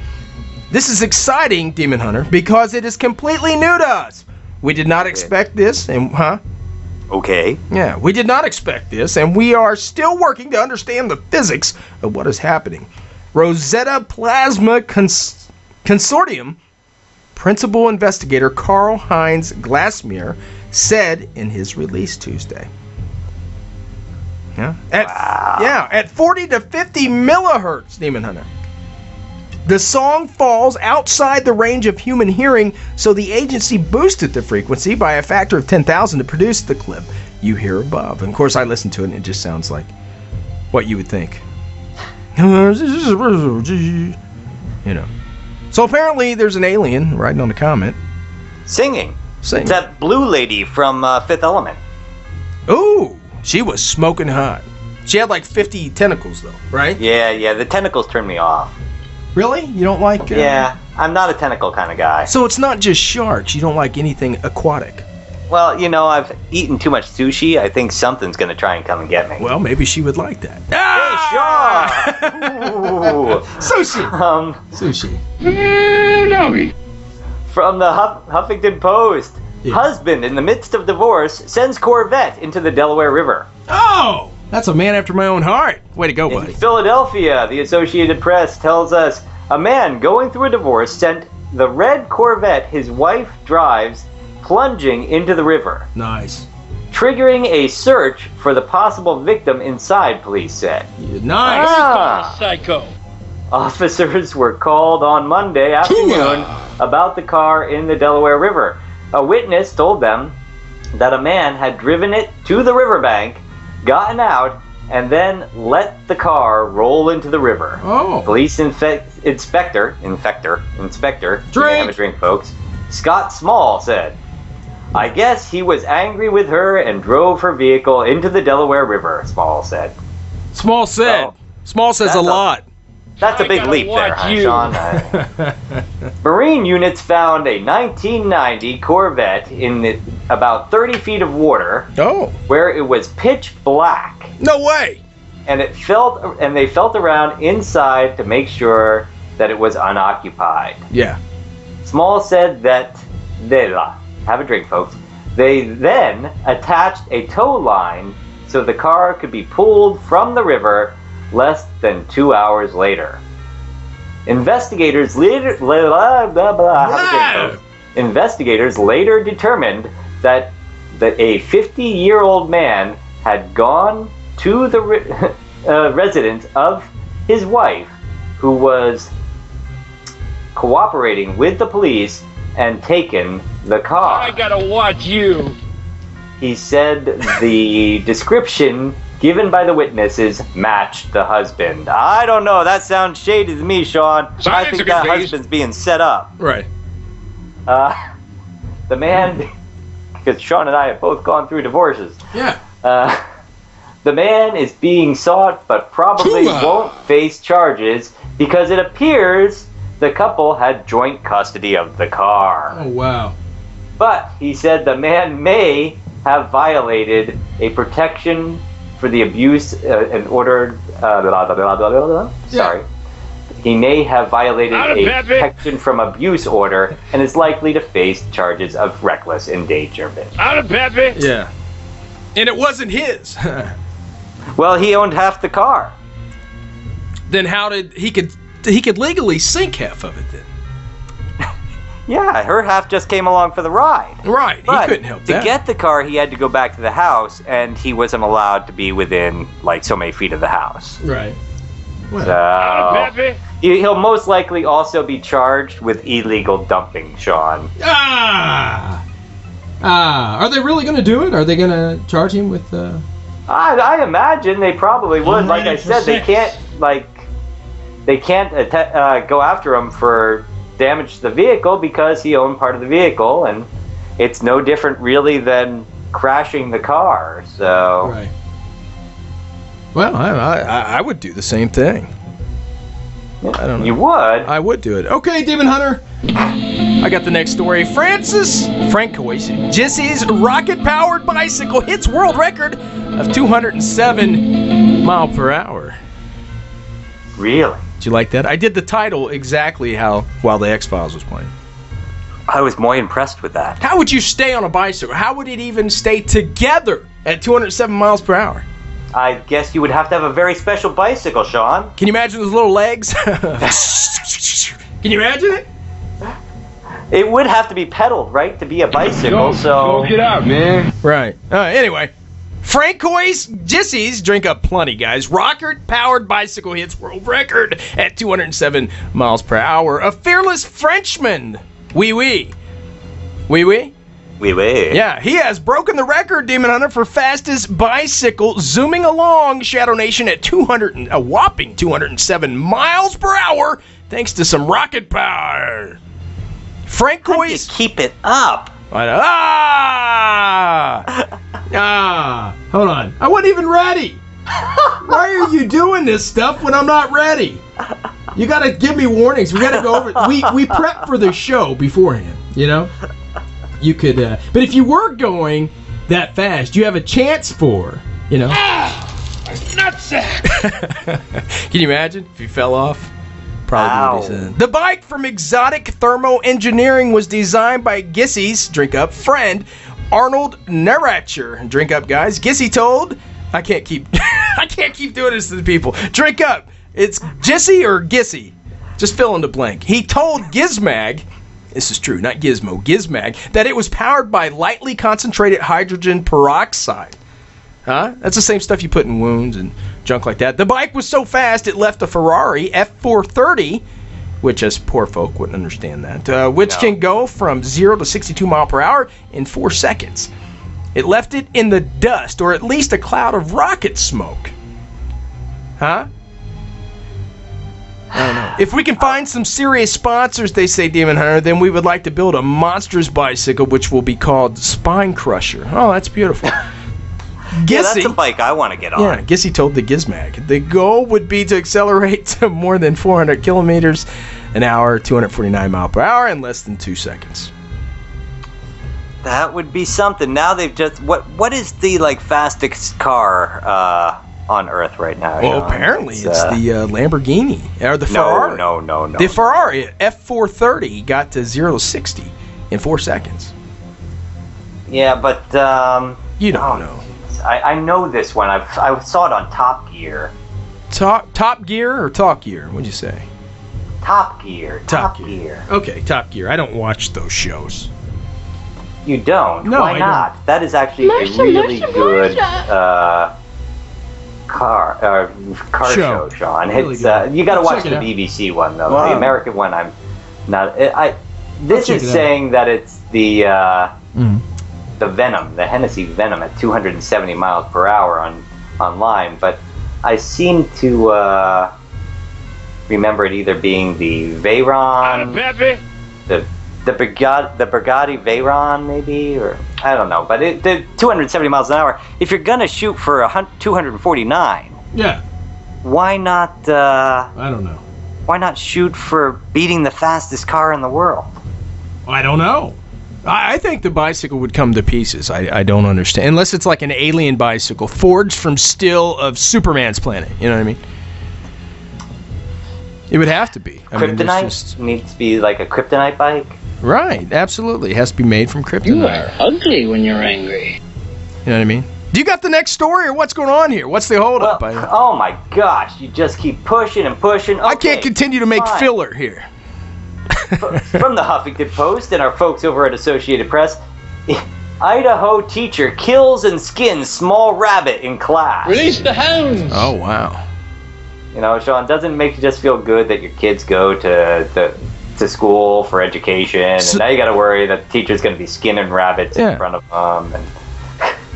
[SPEAKER 3] This is exciting, Demon Hunter, because it is completely new to us. We did not expect this, and
[SPEAKER 4] Okay.
[SPEAKER 3] Yeah, we did not expect this, and we are still working to understand the physics of what is happening. Rosetta Plasma Consortium principal investigator Karl-Heinz Glasmier said in his release Tuesday. Yeah, at 40 to 50 millihertz, Demon Hunter. The song falls outside the range of human hearing, so the agency boosted the frequency by a factor of 10,000 to produce the clip you hear above. And of course, I listened to it, and it just sounds like what you would think. You know. So apparently, there's an alien riding on a comet.
[SPEAKER 4] Singing. It's that blue lady from Fifth Element.
[SPEAKER 3] Ooh, she was smoking hot. She had like 50 tentacles, though, right?
[SPEAKER 4] Yeah, the tentacles turn me off.
[SPEAKER 3] Really? You don't like...
[SPEAKER 4] Yeah, I'm not a tentacle kind of guy.
[SPEAKER 3] So it's not just sharks. You don't like anything aquatic.
[SPEAKER 4] Well, you know, I've eaten too much sushi. I think something's going to try and come and get me.
[SPEAKER 3] Well, maybe she would like that.
[SPEAKER 4] Hey, Sean!
[SPEAKER 3] Sushi! Sushi.
[SPEAKER 4] From the Huffington Post. Yeah. Husband, in the midst of divorce, sends Corvette into the Delaware River.
[SPEAKER 3] Oh! That's a man after my own heart. Way to go, buddy.
[SPEAKER 4] In Philadelphia, the Associated Press tells us a man going through a divorce sent the red Corvette his wife drives plunging into the river.
[SPEAKER 3] Nice.
[SPEAKER 4] Triggering a search for the possible victim inside, police said.
[SPEAKER 3] Yeah, nice.
[SPEAKER 6] Psycho.
[SPEAKER 4] Officers were called on Monday afternoon about the car in the Delaware River. A witness told them that a man had driven it to the riverbank, gotten out, and then let the car roll into the river.
[SPEAKER 3] Oh.
[SPEAKER 4] Police inspector, you may have a drink, folks, Scott Small said, I guess he was angry with her and drove her vehicle into the Delaware River, Small said.
[SPEAKER 3] Small said. Well, Small says a lot.
[SPEAKER 4] That's a big leap there, huh, Sean? Marine units found a 1990 Corvette in about 30 feet of water.
[SPEAKER 3] Oh.
[SPEAKER 4] Where it was pitch black.
[SPEAKER 3] No way.
[SPEAKER 4] And they felt around inside to make sure that it was unoccupied.
[SPEAKER 3] Yeah.
[SPEAKER 4] Small said that have a drink, folks. They then attached a tow line so the car could be pulled from the river less than 2 hours later. Investigators later determined that a 50-year-old man had gone to the residence of his wife, who was cooperating with the police, and taken the car.
[SPEAKER 6] I gotta watch you.
[SPEAKER 4] He said the description given by the witnesses matched the husband. I don't know. That sounds shady to me, Sean. I think that husband's being set up.
[SPEAKER 3] Right.
[SPEAKER 4] The man, because Sean and I have both gone through divorces.
[SPEAKER 3] Yeah.
[SPEAKER 4] The man is being sought, but probably won't face charges because it appears the couple had joint custody of the car.
[SPEAKER 3] Oh, wow.
[SPEAKER 4] But he said the man may have violated a protection for the abuse and ordered. Sorry. He may have violated a protection from abuse order and is likely to face charges of reckless endangerment.
[SPEAKER 6] Out of Pepe.
[SPEAKER 3] Yeah. And it wasn't his.
[SPEAKER 4] Well, he owned half the car.
[SPEAKER 3] Then how did he could legally sink half of it then?
[SPEAKER 4] Yeah, her half just came along for the ride.
[SPEAKER 3] Right,
[SPEAKER 4] but
[SPEAKER 3] he couldn't help that.
[SPEAKER 4] To get the car, he had to go back to the house, and he wasn't allowed to be within, like, so many feet of the house.
[SPEAKER 3] Right. Well.
[SPEAKER 4] So, he'll most likely also be charged with illegal dumping, Sean.
[SPEAKER 3] Ah! Are they really going to do it? Are they going to charge him with...
[SPEAKER 4] I imagine they probably would. Like I said, they can't go after him for damage to the vehicle because he owned part of the vehicle, and it's no different really than crashing the car. So,
[SPEAKER 3] right. Well, I would do the same thing. I don't know.
[SPEAKER 4] You would? I
[SPEAKER 3] would do it. Okay, Demon Hunter. I got the next story. Frank Gissy's rocket-powered bicycle hits world record of 207 mile per hour.
[SPEAKER 4] Really?
[SPEAKER 3] Did you like that? I did the title exactly while the X-Files was playing.
[SPEAKER 4] I was more impressed with that.
[SPEAKER 3] How would you stay on a bicycle? How would it even stay together at 207 miles per hour?
[SPEAKER 4] I guess you would have to have a very special bicycle, Sean.
[SPEAKER 3] Can you imagine those little legs? Can you imagine it?
[SPEAKER 4] It would have to be pedaled, right, to be a bicycle,
[SPEAKER 6] Go get out, man.
[SPEAKER 3] Right. Anyway, Francois Gissy's, drink up plenty, guys. Rocket-powered bicycle hits world record at 207 miles per hour. A fearless Frenchman. Oui, oui. Oui, oui?
[SPEAKER 4] Oui, oui.
[SPEAKER 3] Yeah, he has broken the record, Demon Hunter, for fastest bicycle zooming along Shadow Nation at a whopping 207 miles per hour, thanks to some rocket power. Francois...
[SPEAKER 4] How do you keep it up?
[SPEAKER 3] Hold on. I wasn't even ready. Why are you doing this stuff when I'm not ready? You got to give me warnings. We got to go over... We prep for the show beforehand, you know? You could... but if you were going that fast, you have a chance for, you know...
[SPEAKER 6] Nutsack!
[SPEAKER 3] Can you imagine if you fell off? Probably what he said. The bike from Exotic Thermo Engineering was designed by Gissy's, drink up, friend, Arnold Neracher. Drink up, guys. Gissy told... I can't keep doing this to the people. Drink up. It's Gissy or Gissy. Just fill in the blank. He told Gizmag... This is true, not Gizmo, Gizmag, that it was powered by lightly concentrated hydrogen peroxide. Huh? That's the same stuff you put in wounds and junk like that. The bike was so fast it left a Ferrari F430, which us poor folk wouldn't understand that, can go from 0 to 62 mile per hour in 4 seconds. It left it in the dust, or at least a cloud of rocket smoke. Huh? I don't know. If we can find some serious sponsors, they say, Demon Hunter, then we would like to build a monstrous bicycle, which will be called Spine Crusher. Oh, that's beautiful.
[SPEAKER 4] Gissy, yeah, that's a bike I want to get on.
[SPEAKER 3] Yeah, Gissy told the Gizmag. The goal would be to accelerate to more than 400 kilometers an hour, 249 mile per hour, in less than 2 seconds.
[SPEAKER 4] That would be something. Now they've just... What is the, fastest car on Earth right now?
[SPEAKER 3] Well, apparently it's the Lamborghini. Or the Ferrari.
[SPEAKER 4] No.
[SPEAKER 3] The Ferrari F430 got to 0 to 60 in 4 seconds.
[SPEAKER 4] Yeah, but...
[SPEAKER 3] you don't know.
[SPEAKER 4] I know this one. I saw it on Top Gear.
[SPEAKER 3] Top Gear or Talk Gear? What'd you say?
[SPEAKER 4] Top Gear.
[SPEAKER 3] Top Gear. Okay, Top Gear. I don't watch those shows.
[SPEAKER 4] You don't?
[SPEAKER 3] No,
[SPEAKER 4] Why not?
[SPEAKER 3] Don't.
[SPEAKER 4] That is actually a really good car show, Sean.
[SPEAKER 3] Really
[SPEAKER 4] It's you got to watch the BBC one though. Wow. The American one, I'm not. This is saying that it's the Venom, the Hennessy Venom at 270 miles per hour online, but I seem to remember it either being the Veyron, the Bugatti Veyron, maybe, or I don't know. But the 270 miles an hour. If you're gonna shoot for 249,
[SPEAKER 3] yeah,
[SPEAKER 4] why not?
[SPEAKER 3] I don't know.
[SPEAKER 4] Why not shoot for beating the fastest car in the world?
[SPEAKER 3] I don't know. I think the bicycle would come to pieces. I don't understand. Unless it's like an alien bicycle forged from steel of Superman's planet. You know what I mean? It would have to be.
[SPEAKER 4] Kryptonite needs to be like a kryptonite bike.
[SPEAKER 3] Right, absolutely. It has to be made from kryptonite.
[SPEAKER 5] You are ugly when you're angry.
[SPEAKER 3] You know what I mean? Do you got the next story, or what's going on here? What's the holdup?
[SPEAKER 4] Well, oh my gosh, you just keep pushing and pushing. Okay,
[SPEAKER 3] I can't continue to make filler here.
[SPEAKER 4] From the Huffington Post and our folks over at Associated Press, Idaho teacher kills and skins small rabbit in class.
[SPEAKER 5] Release the hounds!
[SPEAKER 3] Oh, wow.
[SPEAKER 4] You know, Sean, doesn't it make you just feel good that your kids go to to school for education, and now you got to worry that the teacher's going to be skinning rabbits in front of them. And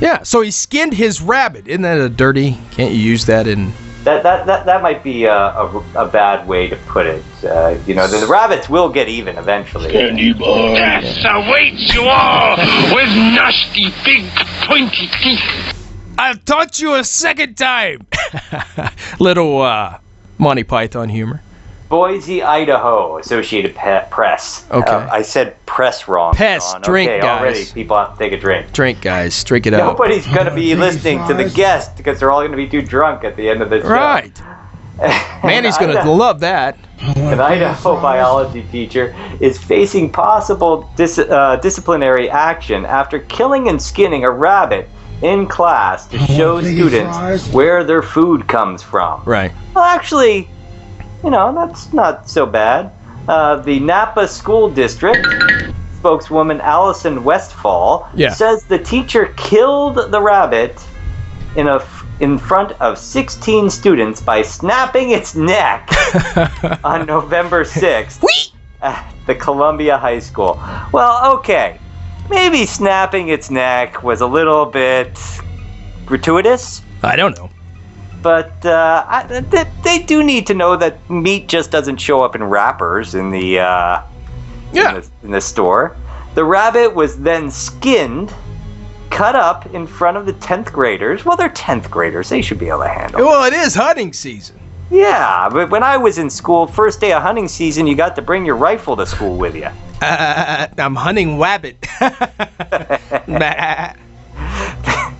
[SPEAKER 3] yeah, so he skinned his rabbit. Isn't that a dirty? Can't you use that in?
[SPEAKER 4] That might be a bad way to put it. The rabbits will get even eventually.
[SPEAKER 6] Death awaits you all with nasty, big, pointy teeth.
[SPEAKER 3] I've taught you a second time. Little Monty Python humor.
[SPEAKER 4] Boise, Idaho, Associated Press.
[SPEAKER 3] Okay.
[SPEAKER 4] I said press wrong.
[SPEAKER 3] Pest,
[SPEAKER 4] John.
[SPEAKER 3] drink,
[SPEAKER 4] okay,
[SPEAKER 3] guys.
[SPEAKER 4] Already, people have to take a drink.
[SPEAKER 3] Drink, guys. Drink it up.
[SPEAKER 4] Nobody's going to be listening to the guest because they're all going to be too drunk at the end of the show.
[SPEAKER 3] Right. Manny's going to love that.
[SPEAKER 4] An Idaho biology teacher is facing possible disciplinary action after killing and skinning a rabbit in class to show students where their food comes from.
[SPEAKER 3] Right.
[SPEAKER 4] Well, actually, that's not so bad. The Napa School District spokeswoman Allison Westfall says the teacher killed the rabbit in front of 16 students by snapping its neck on November 6th at the Columbia High School. Well, okay. Maybe snapping its neck was a little bit gratuitous.
[SPEAKER 3] I don't know.
[SPEAKER 4] But they do need to know that meat just doesn't show up in wrappers in the store. The rabbit was then skinned, cut up in front of the 10th graders. Well, they're 10th graders. They should be able to handle it.
[SPEAKER 3] Well, it is hunting season.
[SPEAKER 4] Yeah, but when I was in school, first day of hunting season, you got to bring your rifle to school with you.
[SPEAKER 3] I'm hunting wabbit.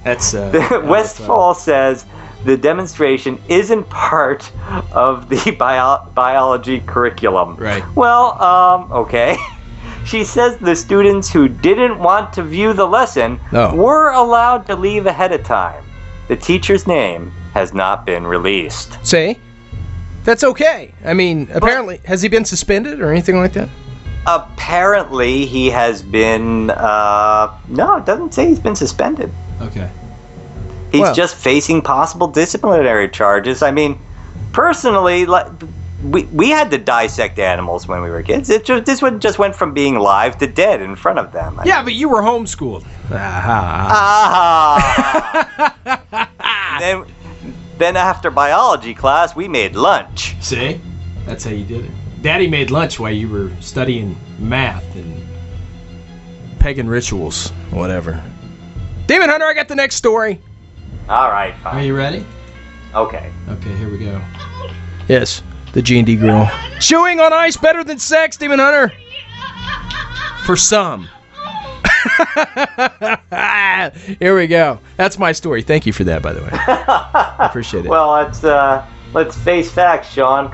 [SPEAKER 3] That's
[SPEAKER 4] Westfall says the demonstration isn't part of the biology curriculum.
[SPEAKER 3] Right.
[SPEAKER 4] Well, okay. She says the students who didn't want to view the lesson were allowed to leave ahead of time. The teacher's name has not been released.
[SPEAKER 3] See? That's okay. I mean, apparently, has he been suspended or anything like that?
[SPEAKER 4] Apparently, he has been, no, it doesn't say he's been suspended.
[SPEAKER 3] Okay.
[SPEAKER 4] He's just facing possible disciplinary charges. I mean, personally, we had to dissect animals when we were kids. This one just went from being live to dead in front of them.
[SPEAKER 3] But you were homeschooled.
[SPEAKER 4] Then after biology class, we made lunch.
[SPEAKER 3] See? That's how you did it. Daddy made lunch while you were studying math and pagan rituals, whatever. Demon Hunter, I got the next story.
[SPEAKER 4] All right, fine.
[SPEAKER 3] Are you ready?
[SPEAKER 4] Okay.
[SPEAKER 3] Okay, here we go. Yes, the G&D girl. Chewing on ice better than sex, Demon Hunter. For some. Here we go. That's my story. Thank you for that, by the way. I appreciate it.
[SPEAKER 4] Well, let's face facts, Sean.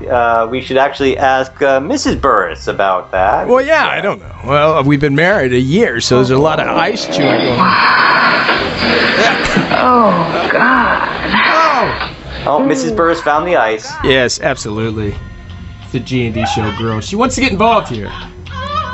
[SPEAKER 4] We should actually ask Mrs. Burris about that.
[SPEAKER 3] Well, yeah, I don't know. Well, we've been married a year, so there's a lot of ice chewing going on.
[SPEAKER 5] Oh, God.
[SPEAKER 4] Oh, Mrs. Burris found the ice.
[SPEAKER 3] Yes, absolutely. The G&D show girl. She wants to get involved here.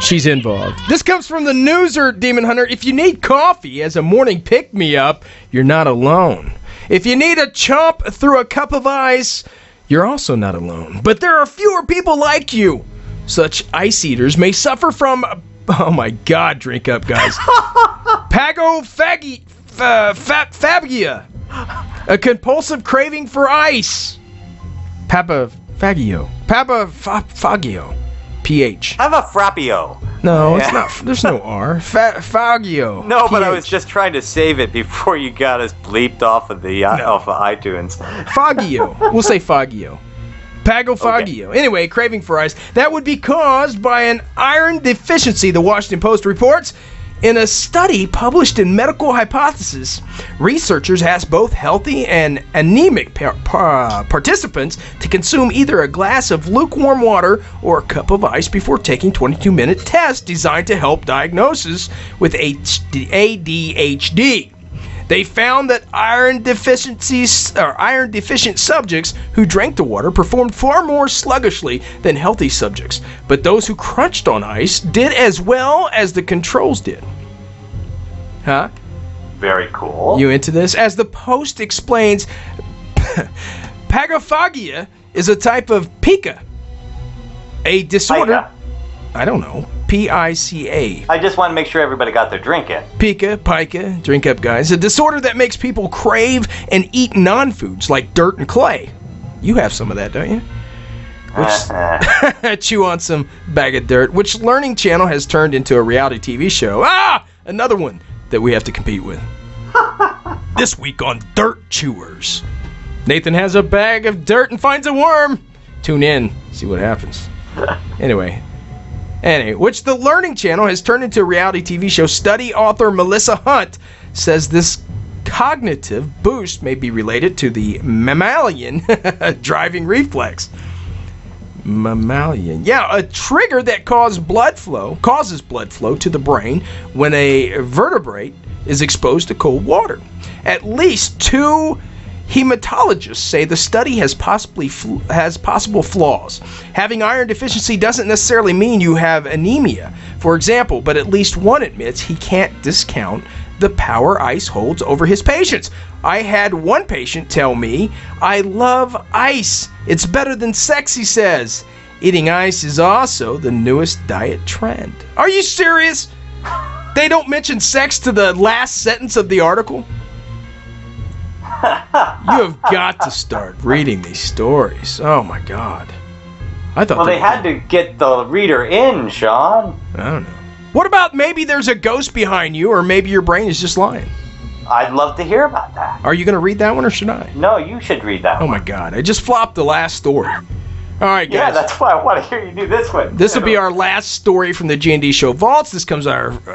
[SPEAKER 3] She's involved. This comes from the Newser, Demon Hunter. If you need coffee as a morning pick-me-up, you're not alone. If you need a chomp through a cup of ice, you're also not alone. But there are fewer people like you. Such ice eaters may suffer from... Oh my God, drink up, guys. Pagophagia. A compulsive craving for ice. Papafagio. PH.
[SPEAKER 4] Have a frappio.
[SPEAKER 3] No, it's not. There's no R. Fagio.
[SPEAKER 4] No, but
[SPEAKER 3] PH.
[SPEAKER 4] I was just trying to save it before you got us bleeped off of the off of iTunes.
[SPEAKER 3] Fagio. We'll say Fagio. Pagofagio. Okay. Anyway, craving for ice. That would be caused by an iron deficiency, the Washington Post reports. In a study published in Medical Hypothesis, researchers asked both healthy and anemic participants to consume either a glass of lukewarm water or a cup of ice before taking 22-minute tests designed to help diagnosis with ADHD. They found that iron deficient subjects who drank the water performed far more sluggishly than healthy subjects, but those who crunched on ice did as well as the controls did. Huh?
[SPEAKER 4] Very cool.
[SPEAKER 3] You into this? As the Post explains, pagophagia is a type of pica, a disorder. I don't know. P-I-C-A.
[SPEAKER 4] I just want to make sure everybody got their drink in.
[SPEAKER 3] Pica, drink up, guys. A disorder that makes people crave and eat non-foods like dirt and clay. You have some of that, don't you? Chew on some bag of dirt, which Learning Channel has turned into a reality TV show. Another one that we have to compete with. This week on Dirt Chewers. Nathan has a bag of dirt and finds a worm. Tune in, see what happens. Anyway, which the Learning Channel has turned into a reality TV show. Study author Melissa Hunt says this cognitive boost may be related to the mammalian driving reflex. Mammalian. Yeah, a trigger that causes blood flow to the brain when a vertebrate is exposed to cold water. At least 2 hematologists say the study has possible flaws. Having iron deficiency doesn't necessarily mean you have anemia, for example, but at least one admits he can't discount the power ice holds over his patients. I had one patient tell me, "I love ice. It's better than sex," he says. Eating ice is also the newest diet trend. Are you serious? They don't mention sex to the last sentence of the article? You have got to start reading these stories. Oh my God. I thought.
[SPEAKER 4] Well, they had to get the reader in, Sean.
[SPEAKER 3] I don't know. What about maybe there's a ghost behind you, or maybe your brain is just lying?
[SPEAKER 4] I'd love to hear about that.
[SPEAKER 3] Are you going to read that one, or should I?
[SPEAKER 4] No, you should read that one.
[SPEAKER 3] Oh my God. I just flopped the last story. All right, guys.
[SPEAKER 4] Yeah, that's why I want to hear you do this one.
[SPEAKER 3] This will be our last story from the G&D Show Vaults. This comes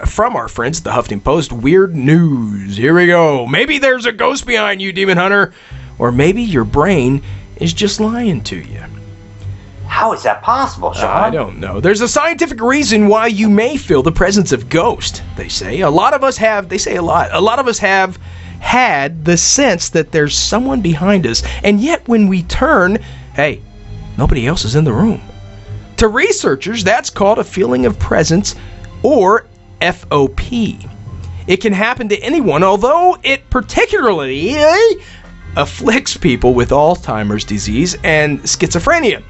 [SPEAKER 3] from our friends at the Huffington Post. Weird news. Here we go. Maybe there's a ghost behind you, Demon Hunter. Or maybe your brain is just lying to you.
[SPEAKER 4] How is that possible, Sean?
[SPEAKER 3] I don't know. There's a scientific reason why you may feel the presence of ghosts, they say. A lot of us have had the sense that there's someone behind us, and yet when we turn, hey, nobody else is in the room. To researchers, that's called a feeling of presence, or FOP. It can happen to anyone, although it particularly afflicts people with Alzheimer's disease and schizophrenia.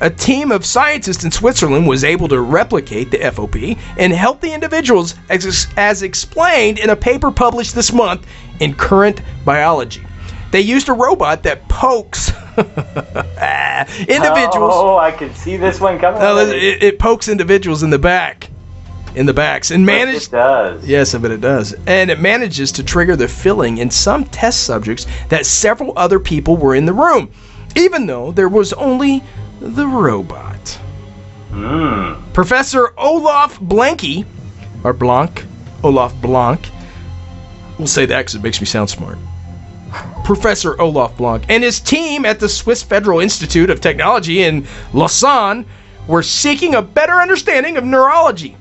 [SPEAKER 3] A team of scientists in Switzerland was able to replicate the FOP in healthy individuals, as explained in a paper published this month in Current Biology. They used a robot that pokes individuals.
[SPEAKER 4] Oh, I can see this one coming.
[SPEAKER 3] It pokes individuals in the backs, and manages.
[SPEAKER 4] It does.
[SPEAKER 3] Yes, I bet it does. And it manages to trigger the feeling in some test subjects that several other people were in the room, even though there was only the robot. Professor Olaf Blanke, or Blanc, Olaf Blanc. We'll say that because it makes me sound smart. Professor Olaf Blanc and his team at the Swiss Federal Institute of Technology in Lausanne were seeking a better understanding of neurological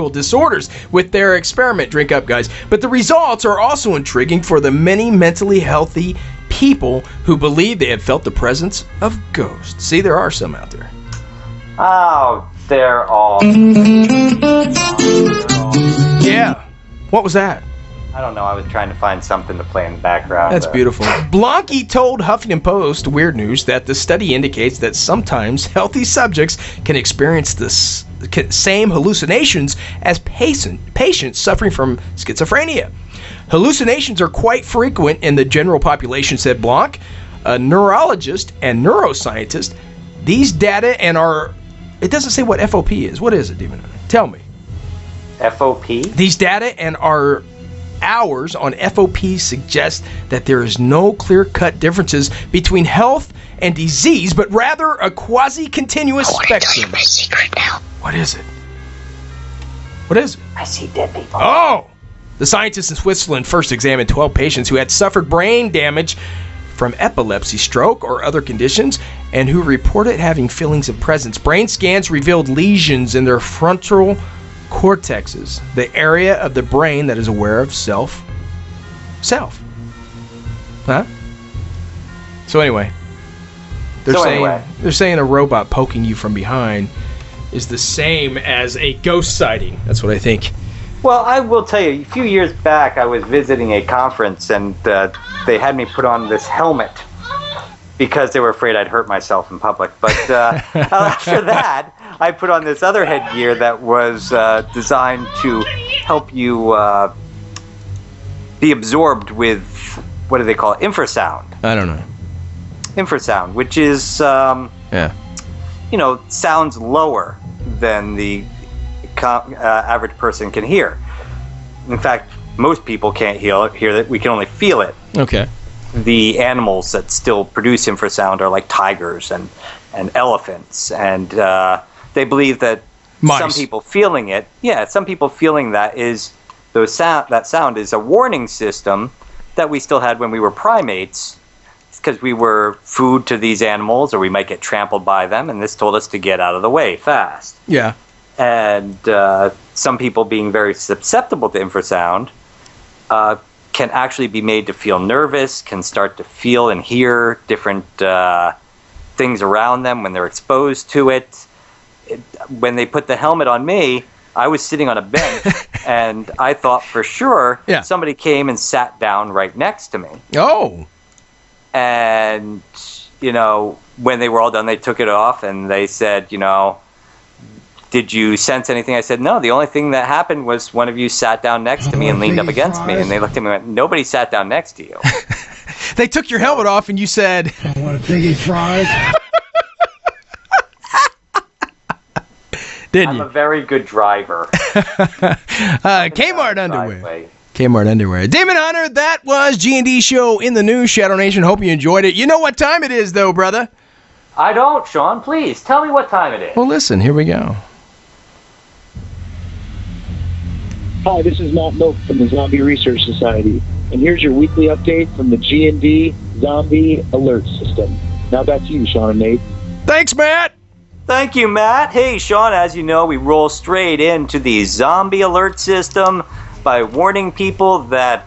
[SPEAKER 3] disorders with their experiment. Drink up, guys. But the results are also intriguing for the many mentally healthy people who believe they have felt the presence of ghosts. See, there are some out there.
[SPEAKER 4] Oh, they're all.
[SPEAKER 3] Yeah. What was that?
[SPEAKER 4] I don't know. I was trying to find something to play in the background.
[SPEAKER 3] That's beautiful. Blanke told Huffington Post Weird News that the study indicates that sometimes healthy subjects can experience the same hallucinations as patients suffering from schizophrenia. Hallucinations are quite frequent in the general population, said Blanc, a neurologist and neuroscientist. These data and our... It doesn't say what FOP is. What is it, Demon? Tell me.
[SPEAKER 4] FOP?
[SPEAKER 3] These data and our hours on FOP suggest that there is no clear-cut differences between health and disease, but rather a quasi-continuous spectrum.
[SPEAKER 5] I want to tell you my secret now.
[SPEAKER 3] What is it? What is it?
[SPEAKER 4] I see dead people.
[SPEAKER 3] Oh! The scientists in Switzerland first examined 12 patients who had suffered brain damage from epilepsy, stroke, or other conditions, and who reported having feelings of presence. Brain scans revealed lesions in their frontal cortexes, the area of the brain that is aware of self. Huh? So anyway, they're saying a robot poking you from behind is the same as a ghost sighting. That's what I think.
[SPEAKER 4] Well, I will tell you, a few years back, I was visiting a conference, and they had me put on this helmet. because they were afraid I'd hurt myself in public. But after that, I put on this other headgear that was designed to help you be absorbed with, what do they call it, infrasound.
[SPEAKER 3] I don't know.
[SPEAKER 4] Infrasound, which is, sounds lower than the average person can hear. In fact, most people can't hear that. We can only feel it.
[SPEAKER 3] Okay.
[SPEAKER 4] The animals that still produce infrasound are like tigers and elephants, and they believe that
[SPEAKER 3] mice.
[SPEAKER 4] Some people feeling that is that sound is a warning system that we still had when we were primates, because we were food to these animals, or we might get trampled by them, and this told us to get out of the way fast.
[SPEAKER 3] Yeah.
[SPEAKER 4] And some people, being very susceptible to infrasound, can actually be made to feel nervous, can start to feel and hear different things around them when they're exposed to it. When they put the helmet on me, I was sitting on a bench, and I thought for sure somebody came and sat down right next to me.
[SPEAKER 3] Oh.
[SPEAKER 4] And, when they were all done, they took it off, and they said, did you sense anything? I said, no, the only thing that happened was one of you sat down next to me and leaned up against me, and they looked at me and went, nobody sat down next to you.
[SPEAKER 3] They took your helmet off, and you said,
[SPEAKER 7] I want a piggy fries.
[SPEAKER 3] Didn't
[SPEAKER 4] I'm a very good driver.
[SPEAKER 3] Kmart underwear. Kmart underwear. Demon Hunter, that was G&D Show in the News, Shadow Nation. Hope you enjoyed it. You know what time it is, though, brother?
[SPEAKER 4] I don't, Sean. Please, tell me what time it is.
[SPEAKER 3] Well, listen, here we go.
[SPEAKER 8] Hi, this is Matt Milk from the Zombie Research Society, and here's your weekly update from the G&D Zombie Alert System. Now back to you, Sean and Nate.
[SPEAKER 3] Thanks, Matt.
[SPEAKER 4] Thank you, Matt. Hey, Sean, as you know, we roll straight into the Zombie Alert System by warning people that,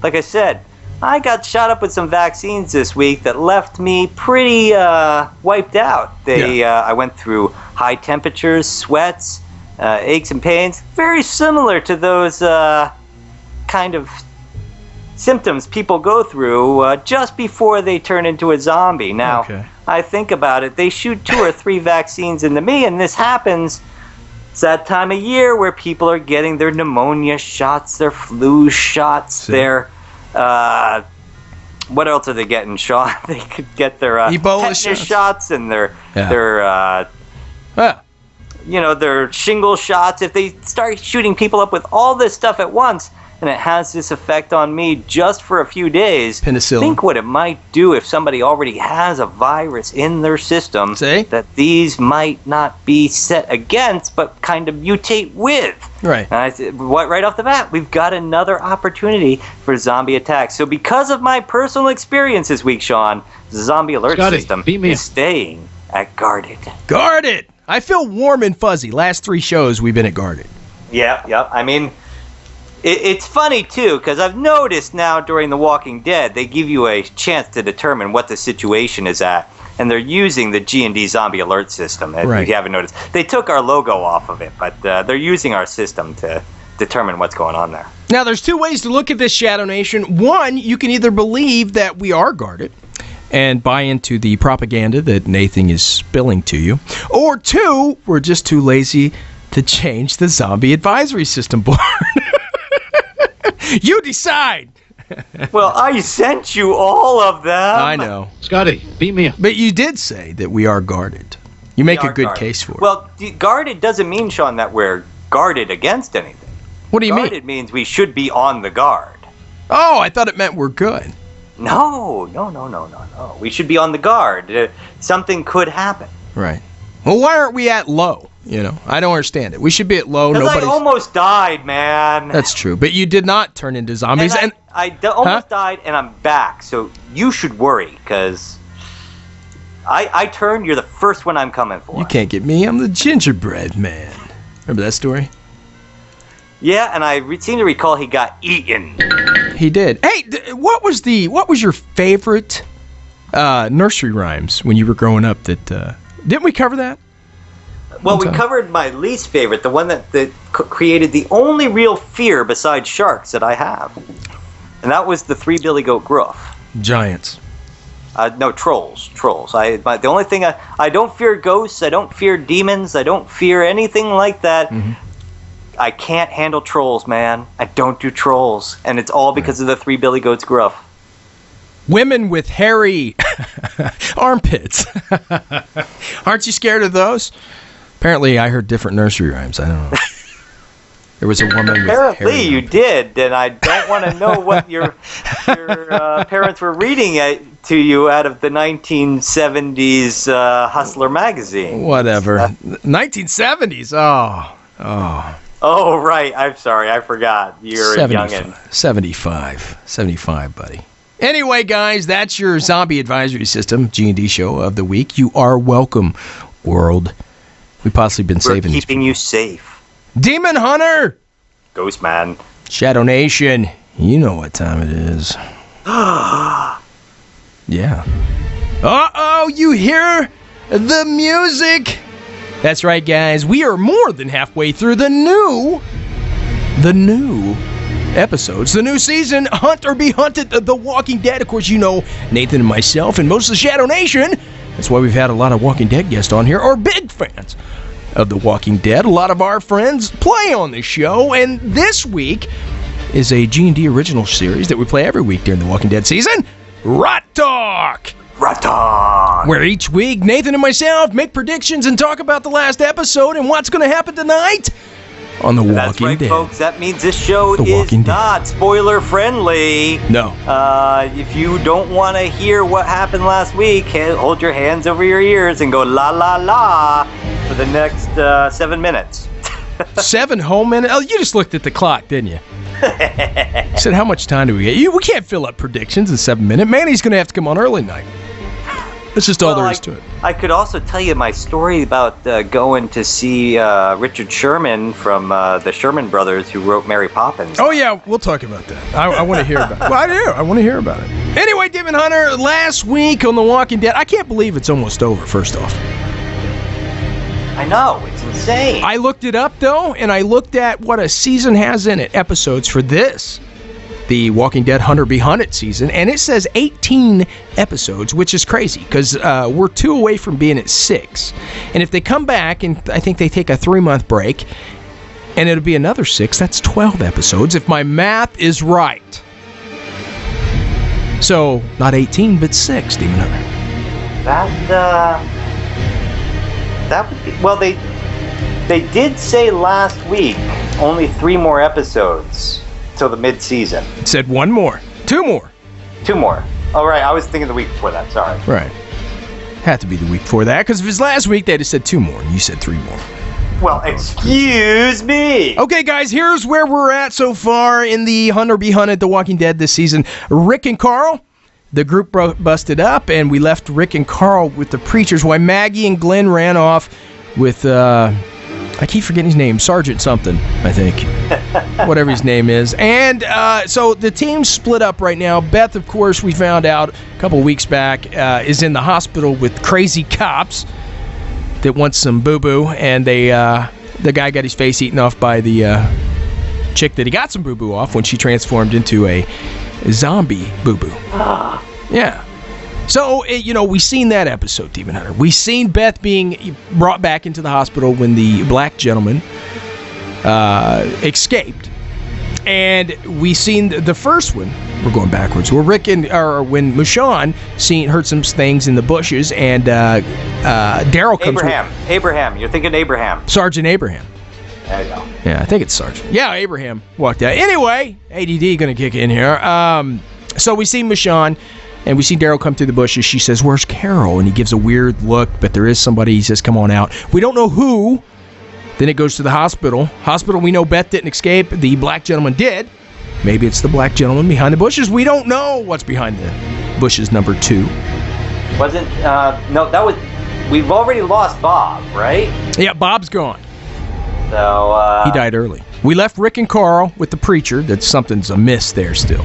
[SPEAKER 4] like I said, I got shot up with some vaccines this week that left me pretty wiped out. I went through high temperatures, sweats, aches and pains, very similar to those kind of symptoms people go through just before they turn into a zombie. Now, I think about it, they shoot 2 or 3 vaccines into me, and this happens. It's that time of year where people are getting their pneumonia shots, their flu shots, their what else are they getting, Sean? They could get their
[SPEAKER 3] Ebola
[SPEAKER 4] shots and their shingle shots. If they start shooting people up with all this stuff at once, and it has this effect on me just for a few days,
[SPEAKER 3] penicillin.
[SPEAKER 4] Think what it might do if somebody already has a virus in their system that these might not be set against, but kind of mutate with.
[SPEAKER 3] Right.
[SPEAKER 4] And I said, right off the bat, we've got another opportunity for zombie attacks. So because of my personal experience this week, Sean, the Zombie Alert System is staying at Guarded.
[SPEAKER 3] Guarded! I feel warm and fuzzy. Last 3 shows we've been at Guarded.
[SPEAKER 4] Yeah. I mean, it's funny, too, because I've noticed now during The Walking Dead, they give you a chance to determine what the situation is at, and they're using the G&D Zombie Alert System, if you haven't noticed. They took our logo off of it, but they're using our system to determine what's going on there.
[SPEAKER 3] Now, there's 2 ways to look at this, Shadow Nation. One, you can either believe that we are guarded and buy into the propaganda that Nathan is spilling to you, or 2, we're just too lazy to change the zombie advisory system board. You decide.
[SPEAKER 4] Well, I sent you all of them.
[SPEAKER 3] I know.
[SPEAKER 7] Scotty, beat me up.
[SPEAKER 3] But you did say that we are guarded. You make a good case for it.
[SPEAKER 4] Well, guarded doesn't mean, Sean, that we're guarded against anything.
[SPEAKER 3] What do you mean?
[SPEAKER 4] Guarded means we should be on the guard.
[SPEAKER 3] Oh, I thought it meant we're good.
[SPEAKER 4] No. We should be on the guard. Something could happen.
[SPEAKER 3] Right. Well, why aren't we at low? I don't understand it. We should be at low.
[SPEAKER 4] Because I almost died, man.
[SPEAKER 3] That's true. But you did not turn into zombies.
[SPEAKER 4] I almost died, and I'm back. So you should worry, because I turned. You're the first one I'm coming for.
[SPEAKER 3] You can't get me. I'm the gingerbread man. Remember that story?
[SPEAKER 4] Yeah, and I seem to recall he got eaten.
[SPEAKER 3] He did. Hey, what was your favorite nursery rhymes when you were growing up? Didn't we cover that?
[SPEAKER 4] Well, we covered my least favorite, the one that created the only real fear besides sharks that I have. And that was the 3 billy goat gruff.
[SPEAKER 3] Giants.
[SPEAKER 4] No, trolls. The only thing I don't fear ghosts. I don't fear demons. I don't fear anything like that. Mm-hmm. I can't handle trolls, man. I don't do trolls, and it's all because of the 3 Billy Goats gruff.
[SPEAKER 3] Women with hairy armpits. Aren't you scared of those? Apparently, I heard different nursery rhymes. I don't know. There was a woman with
[SPEAKER 4] Apparently,
[SPEAKER 3] hairy
[SPEAKER 4] you did, and I don't want to know what your parents were reading to you out of the 1970s Hustler magazine.
[SPEAKER 3] Whatever. 1970s. Oh.
[SPEAKER 4] Oh, right. I'm sorry. I forgot. You're a youngin'.
[SPEAKER 3] 75, buddy. Anyway, guys, that's your Zombie Advisory System G&D show of the week. You are welcome, world. We've possibly been saving
[SPEAKER 4] keeping you safe.
[SPEAKER 3] Demon Hunter!
[SPEAKER 4] Ghostman.
[SPEAKER 3] Shadow Nation. You know what time it is. Yeah. Uh-oh, you hear the music? That's right, guys. We are more than halfway through the new episodes, the new season, Hunt or Be Hunted, The Walking Dead. Of course, you know Nathan and myself and most of the Shadow Nation. That's why we've had a lot of Walking Dead guests on here, or big fans of The Walking Dead. A lot of our friends play on this show, and this week is a G&D original series that we play every week during The Walking Dead season, Rot Talk. Where each week, Nathan and myself make predictions and talk about the last episode and what's going to happen tonight on The Walking Dead.
[SPEAKER 4] That's right, folks. That means this show is not spoiler-friendly.
[SPEAKER 3] No.
[SPEAKER 4] If you don't want to hear what happened last week, hold your hands over your ears and go la la la for the next 7 minutes.
[SPEAKER 3] 7 whole minutes? Oh, you just looked at the clock, didn't you? Said, how much time do we get? We can't fill up predictions in 7 minutes. Manny's going to have to come on early night. That's just all there is to it.
[SPEAKER 4] I could also tell you my story about going to see Richard Sherman from the Sherman Brothers, who wrote Mary Poppins.
[SPEAKER 3] Oh, yeah, we'll talk about that. I want to hear about it. Well, I do. I want to hear about it. Anyway, Demon Hunter, last week on The Walking Dead, I can't believe it's almost over, first off.
[SPEAKER 4] I know, it's insane.
[SPEAKER 3] I looked it up, though, and I looked at what a season has in it, episodes for this, the Walking Dead Hunter Be Hunted season, and it says 18 episodes, which is crazy, because we're 2 away from being at 6. And if they come back, and I think they take a 3-month break, and it'll be another 6, that's 12 episodes, if my math is right. So, not 18, but 6, Demon Hunter.
[SPEAKER 4] That would be, well, they did say last week only 3 more episodes till the mid-season.
[SPEAKER 3] It said 1 more. 2 more.
[SPEAKER 4] 2 more. Oh, right. I was thinking the week before that. Sorry.
[SPEAKER 3] Right. Had to be the week before that, because if it was last week, they'd have said 2 more, and you said 3 more.
[SPEAKER 4] Well, excuse me.
[SPEAKER 3] Okay, guys, here's where we're at so far in the Hunter Be Hunted, The Walking Dead this season. Rick and Carl, the group busted up, and we left Rick and Carl with the preachers, while Maggie and Glenn ran off with, I keep forgetting his name, Sergeant something, I think. Whatever his name is. And so the team's split up right now. Beth, of course, we found out a couple weeks back, is in the hospital with crazy cops that want some boo-boo, and the guy got his face eaten off by the chick that he got some boo-boo off when she transformed into a zombie boo-boo. Yeah. So, we seen that episode, Demon Hunter. We seen Beth being brought back into the hospital when the black gentleman escaped. And we seen the first one. We're going backwards. Where when Michonne heard some things in the bushes, and Daryl comes.
[SPEAKER 4] Abraham. You're thinking Abraham.
[SPEAKER 3] Sergeant Abraham.
[SPEAKER 4] There you go.
[SPEAKER 3] Yeah, I think it's Sergeant. Yeah, Abraham walked out. Anyway, ADD gonna kick in here. So we see Michonne, and we see Daryl come through the bushes. She says, "Where's Carol?" And he gives a weird look, but there is somebody. He says, "Come on out." We don't know who. Then it goes to the hospital. We know Beth didn't escape. The black gentleman did. Maybe it's the black gentleman behind the bushes. We don't know what's behind the bushes, number 2.
[SPEAKER 4] Wasn't, no, that was, we've already lost Bob, right?
[SPEAKER 3] Yeah, Bob's gone.
[SPEAKER 4] So,
[SPEAKER 3] he died early. We left Rick and Carl with the preacher. That something's amiss there still.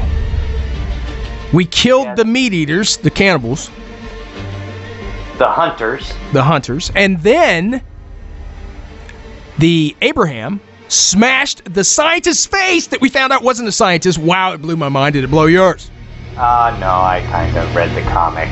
[SPEAKER 3] We killed the meat eaters, the cannibals.
[SPEAKER 4] The hunters.
[SPEAKER 3] And then the Abraham smashed the scientist's face that we found out wasn't a scientist. Wow, it blew my mind. Did it blow yours?
[SPEAKER 4] No, I kind of read the comic.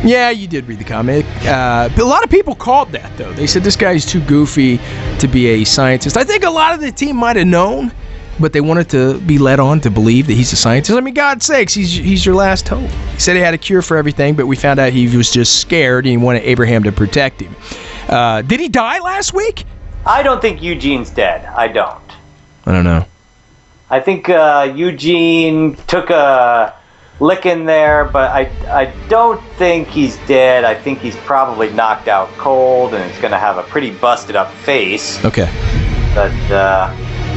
[SPEAKER 3] Yeah, you did read the comic. But a lot of people called that, though. They said this guy's too goofy to be a scientist. I think a lot of the team might have known, but they wanted to be led on to believe that he's a scientist. I mean, God's sakes, he's your last hope. He said he had a cure for everything, but we found out he was just scared and he wanted Abraham to protect him. Did he die last week?
[SPEAKER 4] I don't think Eugene's dead. I don't.
[SPEAKER 3] I don't know.
[SPEAKER 4] I think Eugene took a lick in there, but I don't think he's dead. I think he's probably knocked out cold, and he's going to have a pretty busted up face.
[SPEAKER 3] Okay.
[SPEAKER 4] But,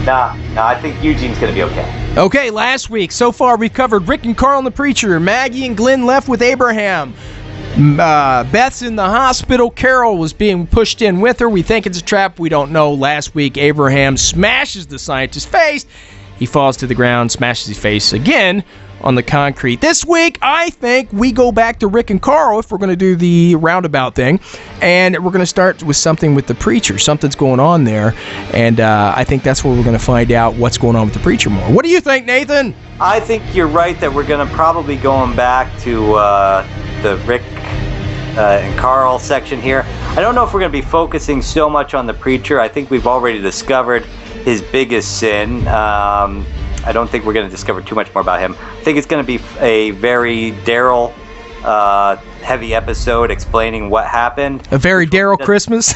[SPEAKER 4] no, I think Eugene's going to be okay.
[SPEAKER 3] Okay, last week, so far we've covered Rick and Carl and the Preacher, Maggie and Glenn left with Abraham, Beth's in the hospital, Carol was being pushed in with her, we think it's a trap, we don't know. Last week, Abraham smashes the scientist's face, he falls to the ground, smashes his face again on the concrete. This week, I think we go back to Rick and Carl if we're going to do the roundabout thing, and we're going to start with something with the Preacher. Something's going on there, and I think that's where we're going to find out what's going on with the Preacher more. What do you think, Nathan?
[SPEAKER 4] I think you're right that we're going to probably going back to the Rick and Carl section here. I don't know if we're going to be focusing so much on the Preacher. I think we've already discovered his biggest sin. I don't think we're going to discover too much more about him. I think it's going to be a very Daryl heavy episode explaining what happened.
[SPEAKER 3] A very Daryl Christmas?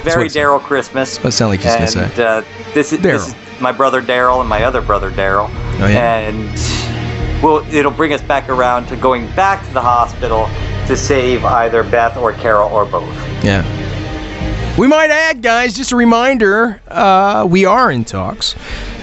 [SPEAKER 4] Very Daryl Christmas.
[SPEAKER 3] That sounds like he's going to say.
[SPEAKER 4] This is my brother Daryl and my other brother Daryl.
[SPEAKER 3] Oh, yeah.
[SPEAKER 4] And it'll bring us back around to going back to the hospital to save either Beth or Carol or both.
[SPEAKER 3] Yeah. We might add, guys, just a reminder, we are in talks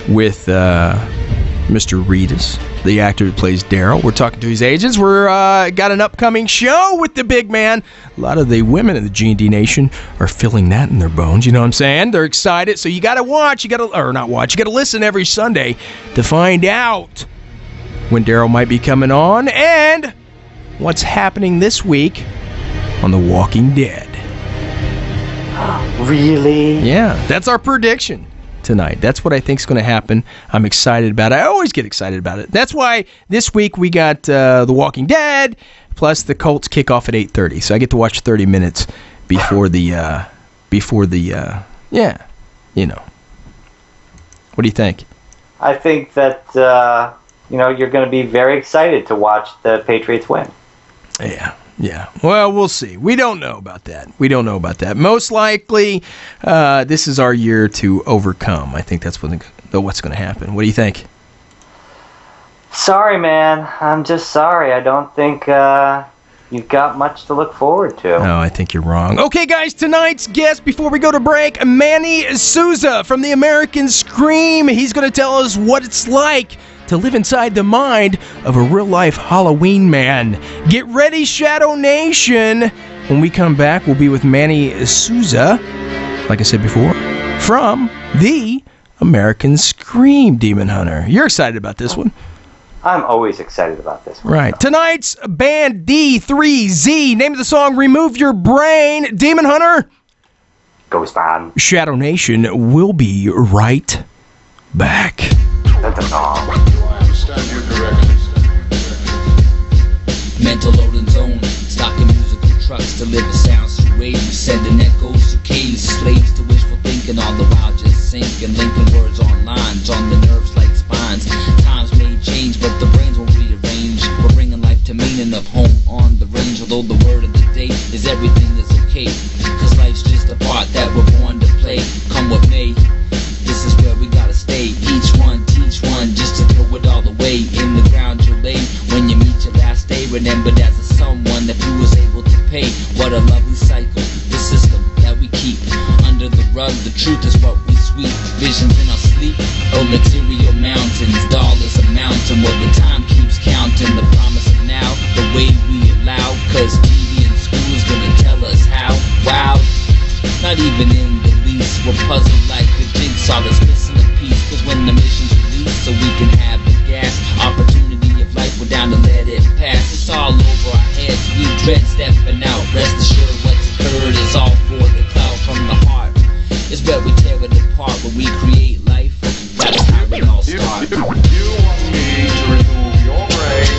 [SPEAKER 3] with Mr. Reedus, the actor who plays Daryl. We're talking to his agents. We're got an upcoming show with the big man. A lot of the women in the G&D Nation are feeling that in their bones. You know what I'm saying? They're excited. So you got to watch. You got to listen every Sunday to find out when Daryl might be coming on and what's happening this week on The Walking Dead.
[SPEAKER 4] Really?
[SPEAKER 3] Yeah, that's our prediction tonight. That's what I think is going to happen. I'm excited about it. I always get excited about it. That's why this week we got The Walking Dead, plus the Colts kick off at 8:30. So I get to watch 30 minutes before the yeah, you know. What do you think?
[SPEAKER 4] I think that, you're going to be very excited to watch the Patriots win.
[SPEAKER 3] Yeah. Well, we'll see. We don't know about that. Most likely, this is our year to overcome. I think that's what's going to happen. What do you think?
[SPEAKER 4] Sorry, man. I'm just sorry. I don't think you've got much to look forward to.
[SPEAKER 3] No, I think you're wrong. Okay, guys, tonight's guest, before we go to break, Manny Souza from the American Scream. He's going to tell us what it's like to live inside the mind of a real-life Halloween man. Get ready, Shadow Nation. When we come back, we'll be with Manny Souza, like I said before, from the American Scream, Demon Hunter. You're excited about this one?
[SPEAKER 4] I'm always excited about this one.
[SPEAKER 3] Right. Tonight's band D3Z. Name of the song, Remove Your Brain. Demon Hunter.
[SPEAKER 4] GhostMan.
[SPEAKER 3] Shadow Nation will be right back.
[SPEAKER 1] I understand you correctly.
[SPEAKER 9] Mental loading zone, stocking musical trucks, deliver sounds to waves, sending echoes to caves, slaves to wishful thinking, all the while just sinking, linking words on lines, on the nerves like spines. Times may change, but the brains won't rearrange. We're bringing life to meaning of home on the range, although the word of the day is everything is okay, cause life's just a part that we're born to play. Come with me, this is where we gotta stay. Each one, teach one, just to throw it all away. In the ground you lay, when you meet your last day, remembered as a someone that you was able to pay. What a lovely cycle, the system that we keep under the rug. The truth is what we sweep, visions in our sleep. Oh, material mountains, dollars a mountain. Well, the time keeps counting, the promise of now, the way we allow. Cause TV and school is gonna tell us how. Wow, not even in the least. We're puzzled like the jigsaw that's missing a piece. Cause when the mission's released, so we can have the gas, opportunity of life, we're down to let it pass. It's all over our heads, we dread stepping out. Rest assured what's occurred is all for the cloud. From the heart is where we tear it apart. When we create life, that's how we all start.
[SPEAKER 1] You want me to remove your brain?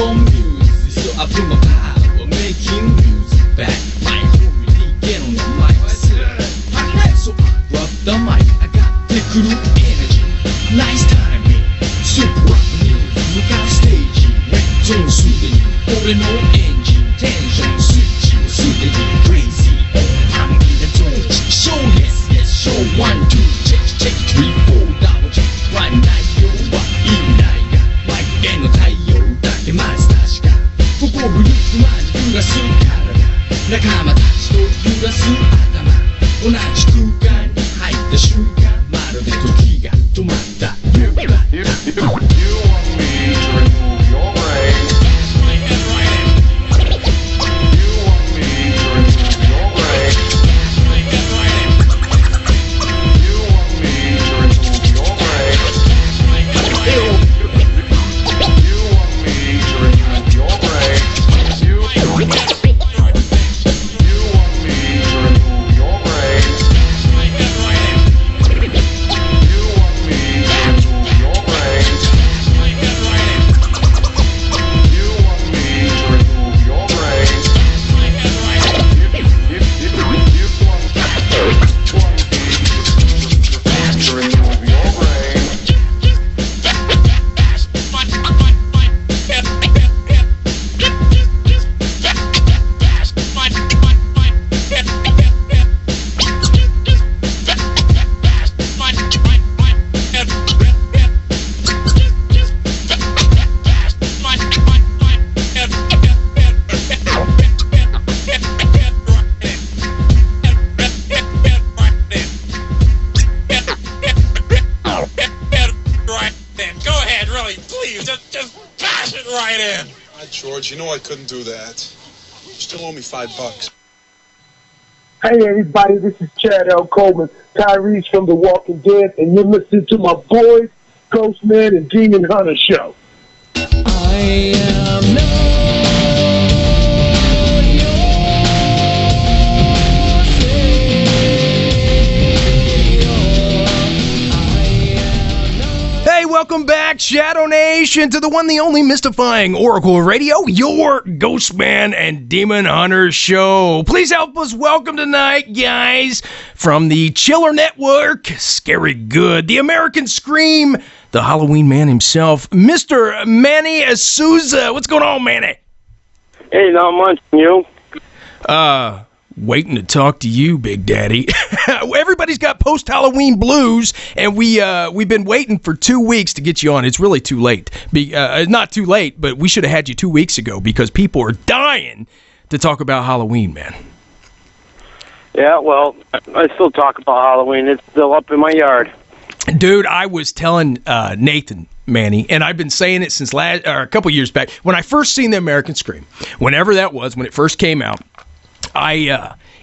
[SPEAKER 9] on music, so I put my power making music back. My homie, get on the mic. So I drop the mic, I got the crew energy. Nice timing, super rock music. Look out stage, red zone shooting. Holding on engine, tension switch, shooting crazy. I'm in the zone. Show yes, yes, show 1, 2, check, check, 3, 4, double check. One night, yo, what in night? Like in the tayo, that the master shka. For go, you man, you are so cara. Nakama, so you are so atama. 同じ空間に入った瞬間まるで時が止まった You want me to remove your brain You want me to remove your brain You want me to remove your brain You want me to remove your brain You want me to remove your brain
[SPEAKER 10] George, you know I couldn't do that. You still owe me $5.
[SPEAKER 11] Hey everybody, this is Chad L. Coleman, Tyrese from The Walking Dead, and you're listening to my boys, Ghostman and Demon Hunter show.
[SPEAKER 9] I am no
[SPEAKER 3] Welcome back, Shadow Nation, to the one, the only mystifying Oracle Radio, your Ghostman and Demon Hunter show. Please help us welcome tonight, guys, from the Chiller Network, Scary Good, the American Scream, the Halloween man himself, Mr. Manny Souza. What's going on, Manny?
[SPEAKER 12] Hey, not much. You?
[SPEAKER 3] Waiting to talk to you, Big Daddy. Everybody's got post-Halloween blues, and we've been waiting for 2 weeks to get you on. It's really too late. Not too late, but we should have had you 2 weeks ago because people are dying to talk about Halloween, man.
[SPEAKER 12] Yeah, well, I still talk about Halloween. It's still up in my yard.
[SPEAKER 3] Dude, I was telling Nathan, Manny, and I've been saying it since a couple years back. When I first seen The American Scream, whenever that was, when it first came out,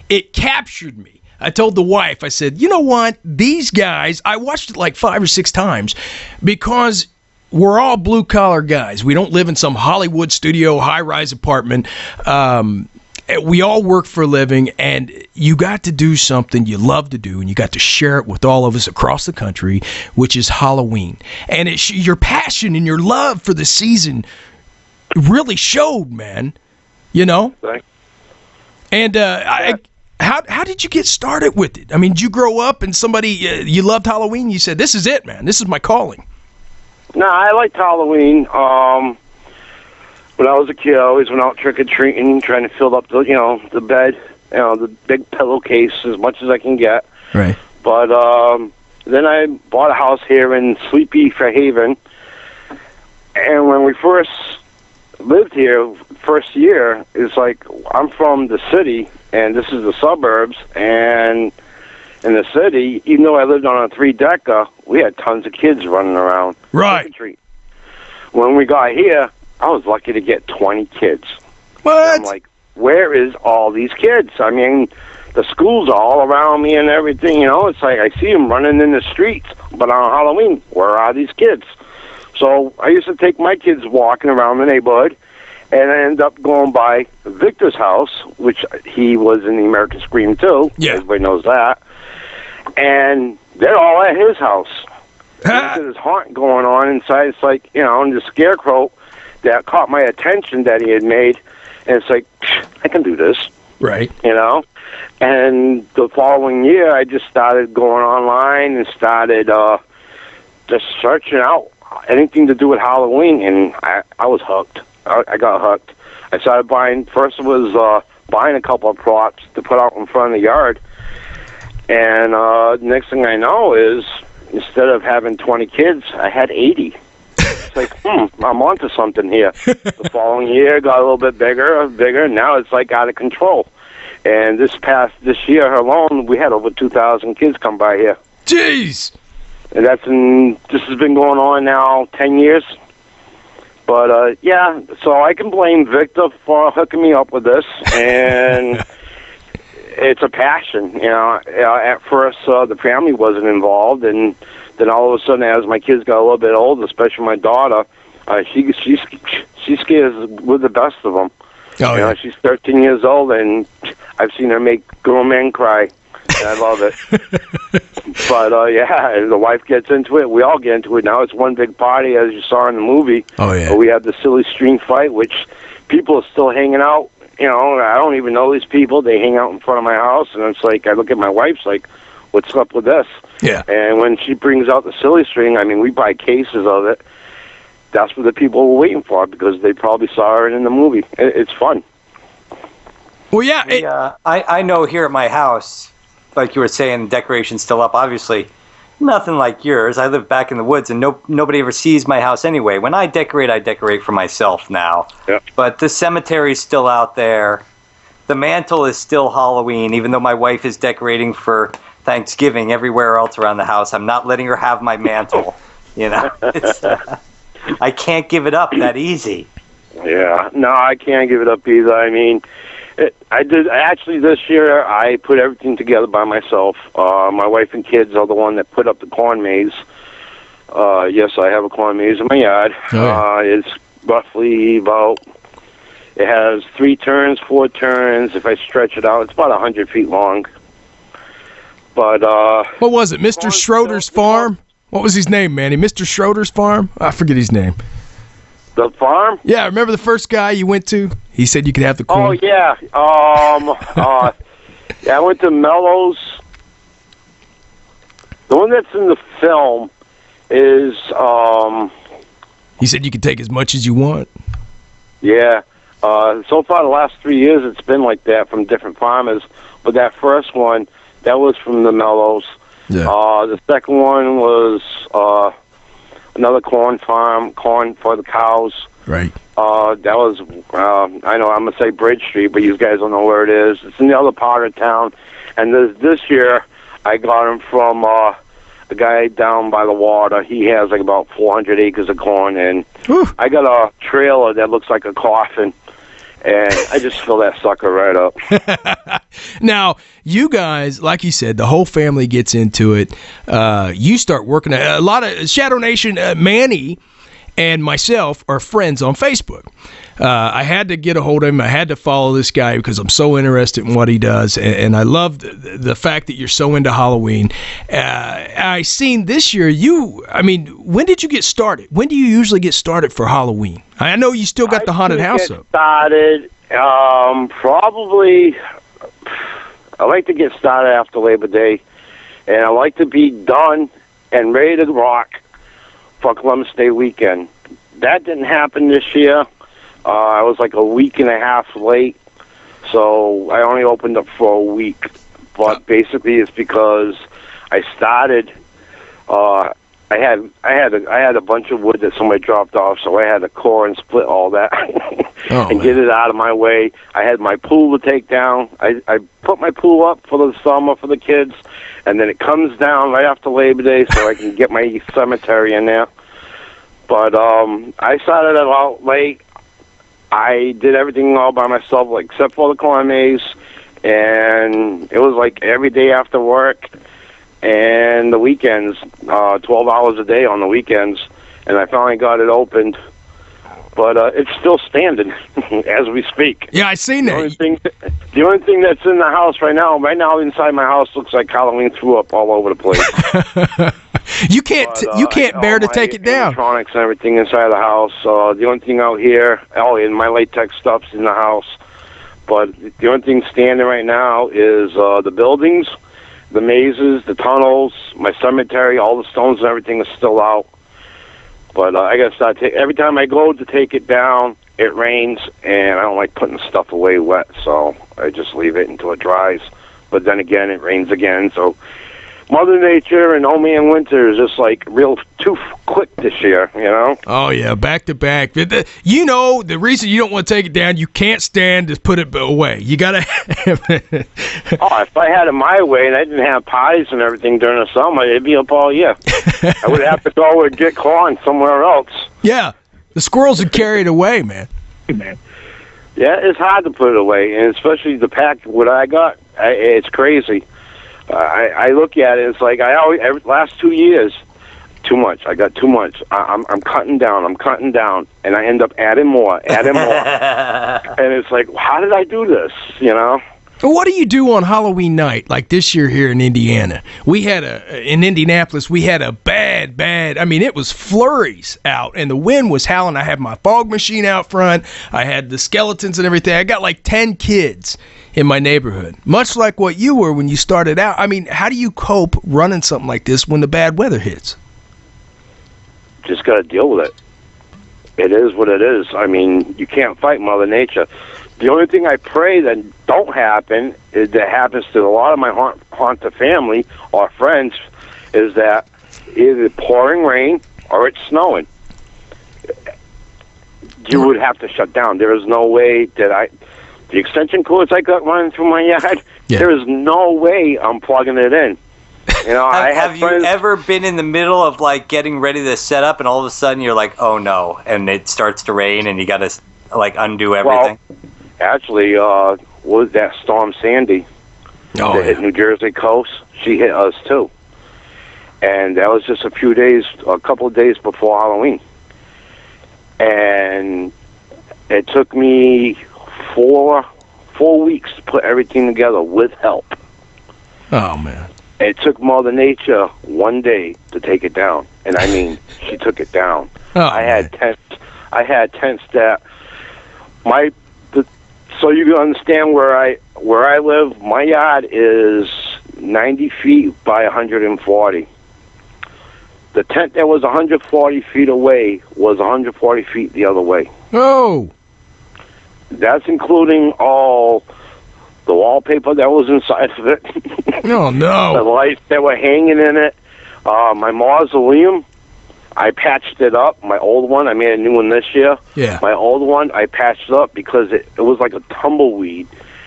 [SPEAKER 3] it captured me. I told the wife, I said, you know what? These guys, I watched it like 5 or 6 times because we're all blue-collar guys. We don't live in some Hollywood studio, high-rise apartment. We all work for a living, and you got to do something you love to do, and you got to share it with all of us across the country, which is Halloween. And your passion and your love for the season really showed, man. You know?
[SPEAKER 12] Thanks.
[SPEAKER 3] And how did you get started with it? I mean, did you grow up and somebody, you loved Halloween? You said, this is it, man. This is my calling.
[SPEAKER 12] No, I liked Halloween. When I was a kid, I always went out trick-or-treating, trying to fill up the bed, the big pillowcase as much as I can get.
[SPEAKER 3] Right.
[SPEAKER 12] But then I bought a house here in Sleepy Fairhaven. And when we first lived here, first year, it's like I'm from the city and this is the suburbs, and in the city, even though I lived on a 3-decker, we had tons of kids running around.
[SPEAKER 3] Right.
[SPEAKER 12] When we got here, I was lucky to get 20 kids.
[SPEAKER 3] What?
[SPEAKER 12] And I'm like, where is all these kids? I mean, the schools are all around me and everything, it's like I see them running in the streets, but on Halloween, where are these kids? So I used to take my kids walking around the neighborhood, and I ended up going by Victor's house, which he was in the American Scream too.
[SPEAKER 3] Yeah.
[SPEAKER 12] Everybody knows that. And they're all at his house. There's haunt going on inside. It's like, and the scarecrow that caught my attention that he had made, and it's like, I can do this.
[SPEAKER 3] Right.
[SPEAKER 12] You know? And the following year, I just started going online and started just searching out anything to do with Halloween, and I was hooked. I got hooked. I started buying, first it was buying a couple of props to put out in front of the yard, and next thing I know is, instead of having 20 kids, I had 80. It's like, I'm onto something here. The following year, got a little bit bigger. Now it's like out of control. And this year alone, we had over 2,000 kids come by here.
[SPEAKER 3] Jeez!
[SPEAKER 12] And this has been going on now 10 years. But, yeah, so I can blame Victor for hooking me up with this. And it's a passion, you know. At first, the family wasn't involved, and then all of a sudden, as my kids got a little bit older, especially my daughter, she scares with the best of them.
[SPEAKER 3] Oh, yeah.
[SPEAKER 12] She's 13 years old, and I've seen her make grown men cry, and I love it. But, yeah, and the wife gets into it. We all get into it now. It's one big party, as you saw in the movie.
[SPEAKER 3] Oh, yeah.
[SPEAKER 12] We have the silly string fight, which people are still hanging out. You know, I don't even know these people. They hang out in front of my house, and it's like, I look at my wife's like, what's up with this?
[SPEAKER 3] Yeah.
[SPEAKER 12] And when she brings out the silly string, I mean, we buy cases of it. That's what the people were waiting for, because they probably saw her in the movie. It's fun.
[SPEAKER 3] Well, yeah.
[SPEAKER 4] I know here at my house, like you were saying, decoration's still up, obviously. Nothing like yours. I live back in the woods, and nobody ever sees my house anyway. When I decorate for myself now.
[SPEAKER 12] Yeah.
[SPEAKER 4] But the cemetery's still out there. The mantle is still Halloween, even though my wife is decorating for Thanksgiving everywhere else around the house. I'm not letting her have my mantle. You know, I can't give it up that easy.
[SPEAKER 12] Yeah, no, I can't give it up either. I mean, actually this year I put everything together by myself. My wife and kids are the one that put up the corn maze. Yes, I have a corn maze in my yard.
[SPEAKER 3] Oh, yeah.
[SPEAKER 12] It's roughly it has 3 turns, 4 turns. If I stretch it out, it's about 100 feet long. But
[SPEAKER 3] what was it, Mr. Schroeder's farm? What was his name, Manny? Mr. Schroeder's farm? I forget his name.
[SPEAKER 12] The farm?
[SPEAKER 3] Yeah, remember the first guy you went to? He said you could have the corn.
[SPEAKER 12] Oh, yeah. Yeah, I went to Mellows. The one that's in the film is...
[SPEAKER 3] He said you could take as much as you want.
[SPEAKER 12] Yeah. So far, the last 3 years, it's been like that from different farmers. But that first one, that was from the Mellows.
[SPEAKER 3] Yeah.
[SPEAKER 12] The second one was another corn farm, corn for the cows.
[SPEAKER 3] Right.
[SPEAKER 12] That was, I know I'm going to say Bridge Street, but you guys don't know where it is. It's in the other part of town. And this year, I got them from a guy down by the water. He has like about 400 acres of corn, and I got a trailer that looks like a coffin. And I just fill that sucker right up.
[SPEAKER 3] Now, you guys, like you said, the whole family gets into it. You start working. A lot of Shadow Nation, Manny and myself are friends on Facebook. I had to get a hold of him. I had to follow this guy because I'm so interested in what he does. And I love the fact that you're so into Halloween. I seen this year, when did you get started? When do you usually get started for Halloween? I know you still got the haunted house up.
[SPEAKER 12] Started, probably, I like to get started after Labor Day. And I like to be done and ready to rock for Columbus Day weekend. That didn't happen this year. I was like a week and a half late, so I only opened up for a week. But basically, it's because I started. I had a bunch of wood that somebody dropped off, so I had to core and split all that and get it out of my way. I had my pool to take down. I put my pool up for the summer for the kids, and then it comes down right after Labor Day, so I can get my cemetery in there. But I started it out late. I did everything all by myself, like, except for the corn maze, and it was like every day after work and the weekends, 12 hours a day on the weekends, and I finally got it opened but it's still standing as we speak.
[SPEAKER 3] Yeah, I seen that.
[SPEAKER 12] The only thing that's in the house right now inside my house looks like Halloween threw up all over the place.
[SPEAKER 3] You can't bear to take it down.
[SPEAKER 12] Electronics and everything inside the house. The only thing out here, and my latex stuff's in the house. But the only thing standing right now is the buildings, the mazes, the tunnels, my cemetery. All the stones and everything is still out. But I gotta start. Every time I go to take it down, it rains, and I don't like putting stuff away wet, so I just leave it until it dries. But then again, it rains again, so Mother Nature and Old Man Winter is just like real too quick this year, you know?
[SPEAKER 3] Oh, yeah, back to back. You know, the reason you don't want to take it down, you can't stand to put it away. You got to
[SPEAKER 12] if I had it my way and I didn't have pies and everything during the summer, it'd be up all year. I would have to go and get corn somewhere else.
[SPEAKER 3] Yeah, the squirrels would carry it away, man.
[SPEAKER 12] Yeah, it's hard to put it away, and especially the pack, what I got, it's crazy. I look at it, it's like last 2 years, too much. I got too much. I'm cutting down, and I end up adding more. And it's like, how did I do this, you know?
[SPEAKER 3] What do you do on Halloween night, like this year here in Indiana? In Indianapolis, we had a bad, I mean, it was flurries out, and the wind was howling. I had my fog machine out front. I had the skeletons and everything. I got like 10 kids in my neighborhood, much like what you were when you started out. I mean, how do you cope running something like this when the bad weather hits?
[SPEAKER 12] Just got to deal with it. It is what it is. I mean, you can't fight Mother Nature. The only thing I pray that don't happen, that happens to a lot of my haunted family or friends, is that either pouring rain or it's snowing. You would have to shut down. There is no way that the extension cords I got running through my yard, there is no way I'm plugging it in. You know,
[SPEAKER 4] have you ever been in the middle of like getting ready to set up, and all of a sudden you're like, oh no, and it starts to rain, and you got to like undo everything?
[SPEAKER 12] Well, actually, was that Storm Sandy that hit New Jersey coast? She hit us too, and that was just a couple of days before Halloween, and it took me 4 weeks to put everything together with help.
[SPEAKER 3] Oh man!
[SPEAKER 12] It took Mother Nature 1 day to take it down, and I mean, she took it down. I had tents that so you can understand where I live. My yard is 90 feet by 140. The tent that was 140 feet away was 140 feet the other way.
[SPEAKER 3] Oh.
[SPEAKER 12] That's including all the wallpaper that was inside of it.
[SPEAKER 3] Oh, no.
[SPEAKER 12] The lights that were hanging in it. My mausoleum, I patched it up. My old one, I made a new one this year.
[SPEAKER 3] Yeah.
[SPEAKER 12] My old one, I patched it up because it was like a tumbleweed,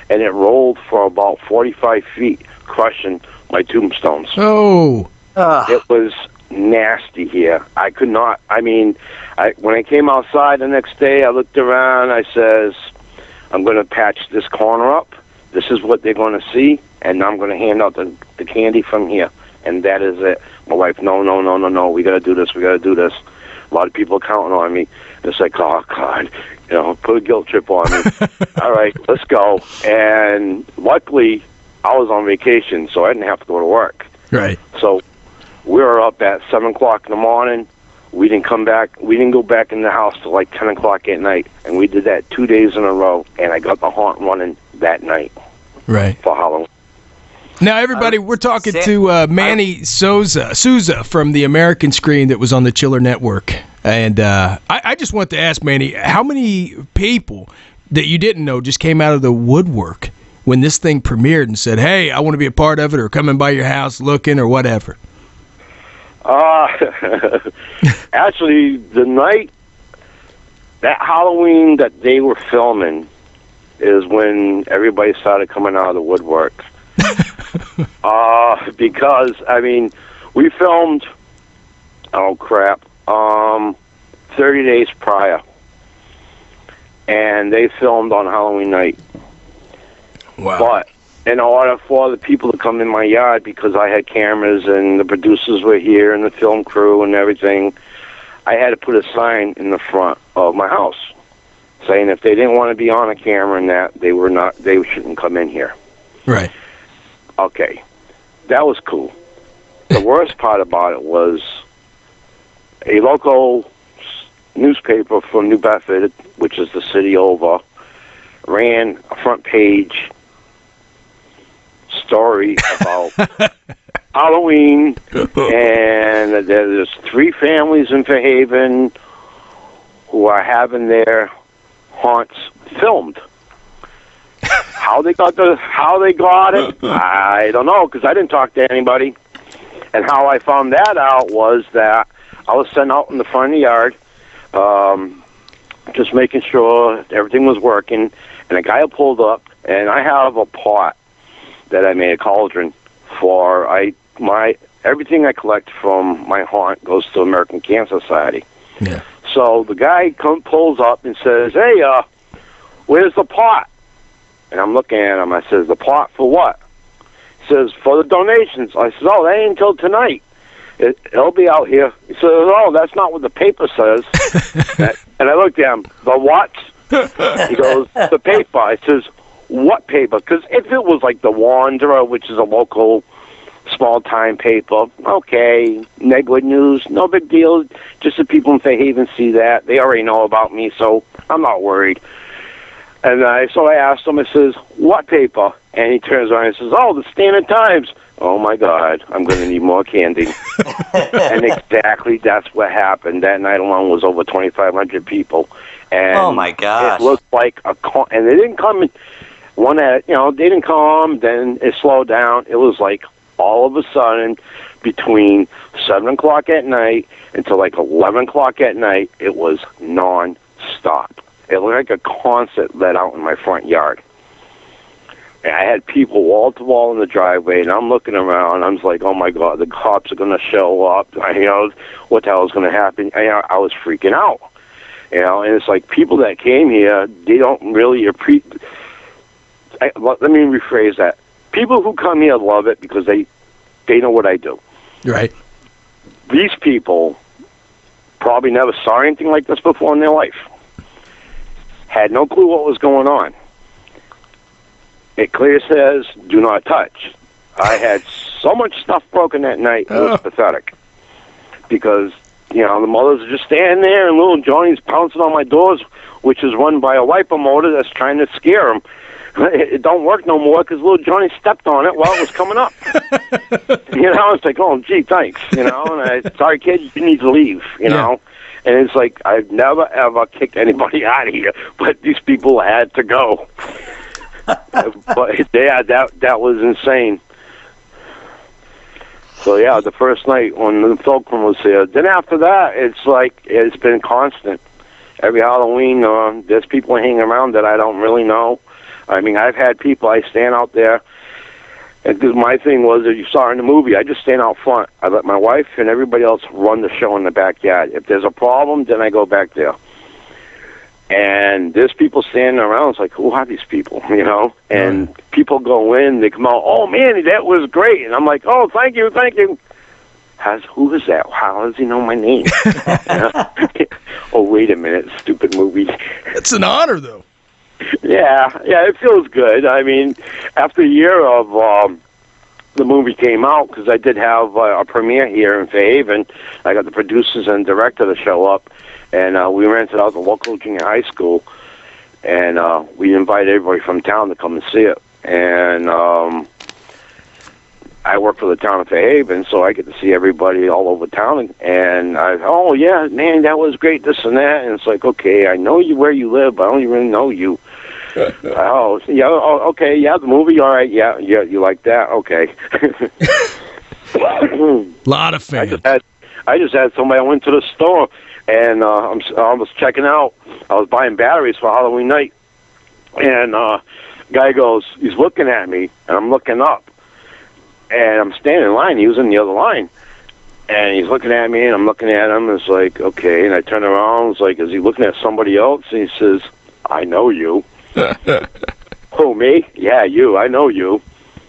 [SPEAKER 12] and it rolled for about 45 feet, crushing my tombstones.
[SPEAKER 3] Oh.
[SPEAKER 12] It was nasty here. I could not, when I came outside the next day, I looked around, I says, I'm going to patch this corner up. This is what they're going to see, and I'm going to hand out the candy from here, and that is it. My wife, no, we got to do this, A lot of people are counting on me. It's like, oh, God, put a guilt trip on me. All right, let's go. And luckily, I was on vacation, so I didn't have to go to work.
[SPEAKER 3] Right.
[SPEAKER 12] So we were up at 7 o'clock in the morning. We didn't come back. We didn't go back in the house till like 10 o'clock at night, and we did that 2 days in a row, and I got the haunt running that night.
[SPEAKER 3] Right.
[SPEAKER 12] For Halloween.
[SPEAKER 3] Now, everybody, we're talking to Manny Souza from the American Screen that was on the Chiller Network. And I just want to ask, Manny, how many people that you didn't know just came out of the woodwork when this thing premiered and said, hey, I want to be a part of it, or coming by your house looking, or whatever?
[SPEAKER 12] Actually, the night, that Halloween that they were filming is when everybody started coming out of the woodwork. Because, we filmed, 30 days prior. And they filmed on Halloween night.
[SPEAKER 3] Wow.
[SPEAKER 12] But in order for the people to come in my yard, because I had cameras and the producers were here and the film crew and everything, I had to put a sign in the front of my house saying if they didn't want to be on a camera and that, they shouldn't come in here.
[SPEAKER 3] Right.
[SPEAKER 12] Okay. That was cool. The worst part about it was a local newspaper from New Bedford, which is the city over, ran a front page story about Halloween, and there's 3 families in Fairhaven who are having their haunts filmed. How they got it, I don't know, because I didn't talk to anybody. And how I found that out was that I was sitting out in the front of the yard, just making sure everything was working, and a guy pulled up, and I have a pot that I made, a cauldron for. Everything I collect from my haunt goes to American Cancer Society.
[SPEAKER 3] Yeah.
[SPEAKER 12] So the guy pulls up and says, "Hey, where's the pot?" And I'm looking at him. I says, "The pot for what?" He says, "For the donations." I says, "Oh, that ain't until tonight. It'll be out here." He says, "Oh, that's not what the paper says." And I looked at him. "The what?" He goes, "The paper." I says, "What paper?" Because if it was like the Wanderer, which is a local small-time paper, okay, neighborhood news, no big deal. Just the people in Fairhaven see that. They already know about me, so I'm not worried. And so I asked him, I says, "What paper?" And he turns around and says, "Oh, the Standard Times." Oh, my God, I'm going to need more candy. And exactly that's what happened. That night alone was over 2,500 people. And
[SPEAKER 4] oh, my gosh.
[SPEAKER 12] It looked like and they didn't come in. They didn't come, then it slowed down. It was like all of a sudden, between 7 o'clock at night until like 11 o'clock at night, it was non-stop. It looked like a concert let out in my front yard. And I had people wall to wall in the driveway, and I'm looking around. I'm just like, oh my God, the cops are going to show up. What the hell is going to happen? I was freaking out. And it's like people that came here, they don't really appreciate. Let me rephrase that. People who come here love it because they know what I do.
[SPEAKER 3] Right.
[SPEAKER 12] These people probably never saw anything like this before in their life. Had no clue what was going on. It clearly says, "Do not touch." I had so much stuff broken that night, it was pathetic. Because, the mothers are just standing there, and little Johnny's pouncing on my doors, which is run by a wiper motor that's trying to scare him. It don't work no more because little Johnny stepped on it while it was coming up. It's like, oh, gee, thanks, and sorry, kid, you need to leave, know. And it's like, I've never, ever kicked anybody out of here, but these people had to go. But, yeah, that was insane. So, yeah, the first night when the Fulcrum was here. Then after that, it's like, it's been constant. Every Halloween, there's people hanging around that I don't really know. I mean, I've had people, I stand out there, because my thing was, if you saw in the movie, I just stand out front. I let my wife and everybody else run the show in the backyard. If there's a problem, then I go back there. And there's people standing around, it's like, who are these people, And people go in, they come out, "Oh, Manny, that was great." And I'm like, "Oh, thank you. Who is that? How does he know my name?" Oh, wait a minute, stupid movie.
[SPEAKER 3] It's an honor, though.
[SPEAKER 12] Yeah, it feels good. I mean, after a year of the movie came out, because I did have a premiere here in Fairhaven, I got the producers and director to show up, and we rented out the local junior high school, and we invited everybody from town to come and see it. And I work for the town of Fairhaven, so I get to see everybody all over town. And oh yeah, man, that was great, this and that. And it's like, okay, I know you where you live, but I don't even know you. Oh yeah, okay, yeah, the movie, all right, yeah, you like that, okay.
[SPEAKER 3] Lot of fans.
[SPEAKER 12] I just had somebody. I went to the store, and I was checking out. I was buying batteries for Halloween night, and guy goes, he's looking at me, and I'm looking up. And I'm standing in line. He was in the other line. And he's looking at me, and I'm looking at him. It's like, okay. And I turn around. It's like, is he looking at somebody else? And he says, "I know you." "Who, me?" "Yeah, you. I know you."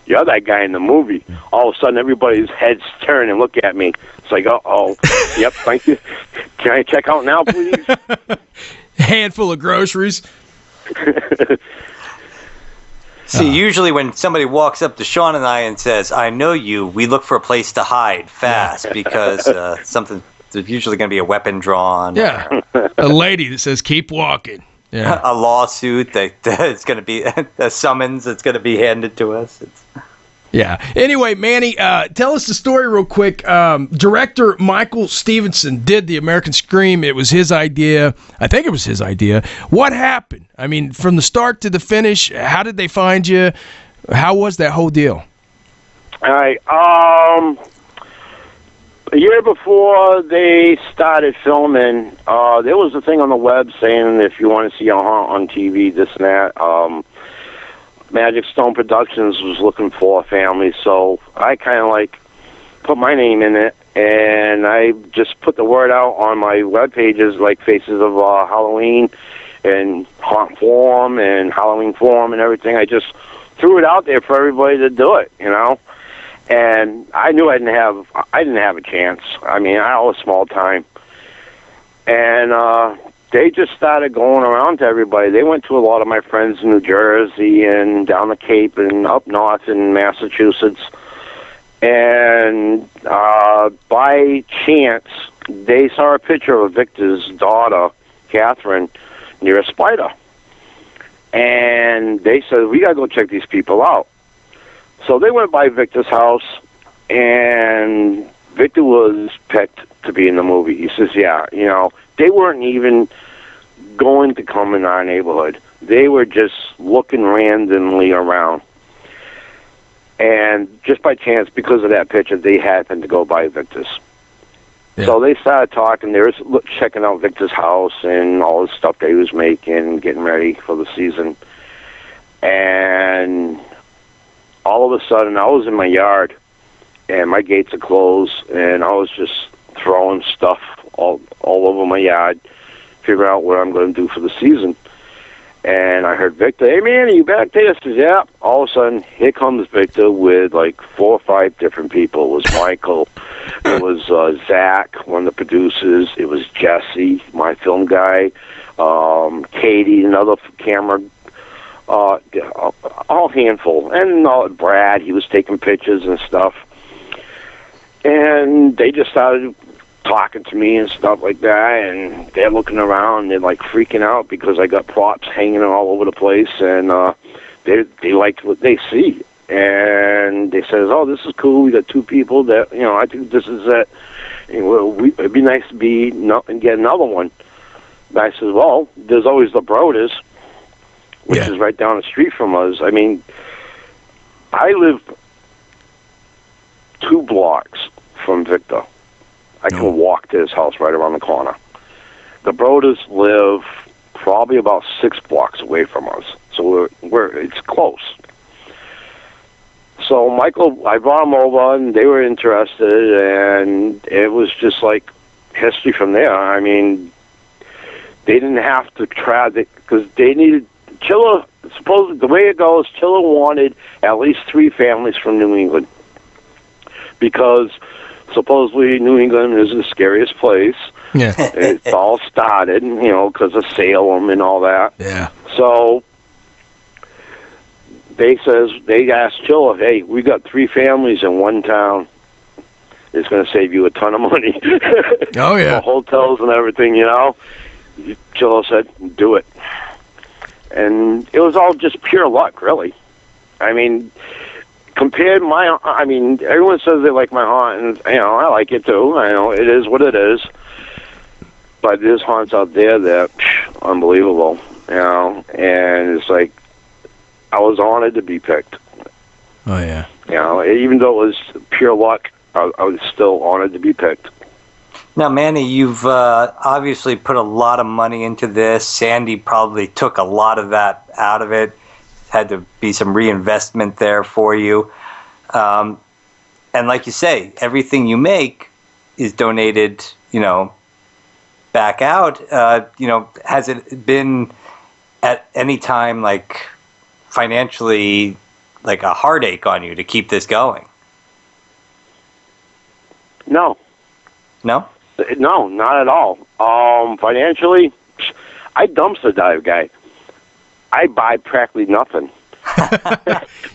[SPEAKER 12] you're that guy in the movie. All of a sudden, everybody's heads turn and look at me. It's like, uh-oh. Yep, thank you. Can I check out now, please?
[SPEAKER 3] Handful of groceries.
[SPEAKER 4] See, usually when somebody walks up to Sean and I and says, I know you, we look for a place to hide fast because there's usually going to be a weapon drawn.
[SPEAKER 3] Yeah, a lady that says, keep walking. Yeah.
[SPEAKER 4] A lawsuit that's going to be a summons that's going to be handed to us.
[SPEAKER 3] Yeah. Anyway, Manny, tell us the story real quick. Director Michael Stevenson did the American Scream. It was his idea. I think it was his idea. What happened? I mean, from the start to the finish, how did they find you? How was that whole deal?
[SPEAKER 12] All right. A year before they started filming, there was a thing on the web saying if you want to see a haunt on TV, this and that, Magic Stone Productions was looking for a family, so I kind of like put my name in it, and I just put the word out on my web pages, like Faces of Halloween and Haunt Forum and Halloween Forum and everything. I just threw it out there for everybody to do it, you know. And I knew I didn't have a chance. I mean, I was small time, and they just started going around to everybody. They went to a lot of my friends in New Jersey and down the Cape and up north in Massachusetts. And by chance, they saw a picture of Victor's daughter, Catherine, near a spider. And they said, we got to go check these people out. So they went by Victor's house, and Victor was picked to be in the movie. He says, yeah, you know, they weren't even going to come in our neighborhood. They were just looking randomly around. And just by chance, because of that picture, they happened to go by Victor's. Yeah. So they started talking. They were checking out Victor's house and all the stuff that he was making, getting ready for the season. And all of a sudden, I was in my yard, and my gates are closed, and I was just throwing stuff all over my yard, figuring out what I'm going to do for the season. And I heard Victor, hey, man, are you back there? I said, yeah. All of a sudden, here comes Victor with like 4 or 5 different people. It was Michael. It was Zach, one of the producers. It was Jesse, my film guy. Katie, another camera. All handful. And Brad, he was taking pictures and stuff. And they just started talking to me and stuff like that, and they're looking around, they're like freaking out because I got props hanging all over the place, and they like what they see, and they says, oh, this is cool, we got 2 people that, you know, I think this is it, and it'd be nice to and get another one. And I says, well, there's always the Broders, which is right down the street from us. I mean, I live 2 blocks from Victor. I can walk to his house right around the corner. The Broders live probably about 6 blocks away from us, so it's close. So Michael, I brought them over, and they were interested, and it was just like history from there. I mean, they didn't have to try because they needed Chilla. Supposedly, the way it goes, Chilla wanted at least 3 families from New England because supposedly New England is the scariest place. Yeah. It's all started, you know, because of Salem and all that. Yeah. So they asked Chilla, hey, we got 3 families in one town. It's going to save you a ton of money. Oh, yeah. Hotels and everything, you know. Chilla said, do it. And it was all just pure luck, really. I mean, everyone says they like my haunt, and, you know, I like it too. I know it is what it is. But there's haunts out there that, unbelievable, you know, and it's like, I was honored to be picked. Oh, yeah. You know, even though it was pure luck, I was still honored to be picked.
[SPEAKER 4] Now, Manny, you've obviously put a lot of money into this. Sandy probably took a lot of that out of it. Had to be some reinvestment there for you. And like you say, everything you make is donated, you know, back out. You know, has it been at any time, like, financially like a heartache on you to keep this going?
[SPEAKER 12] No.
[SPEAKER 4] No?
[SPEAKER 12] No, not at all. Financially, I dumpster dive, guy. I buy practically nothing.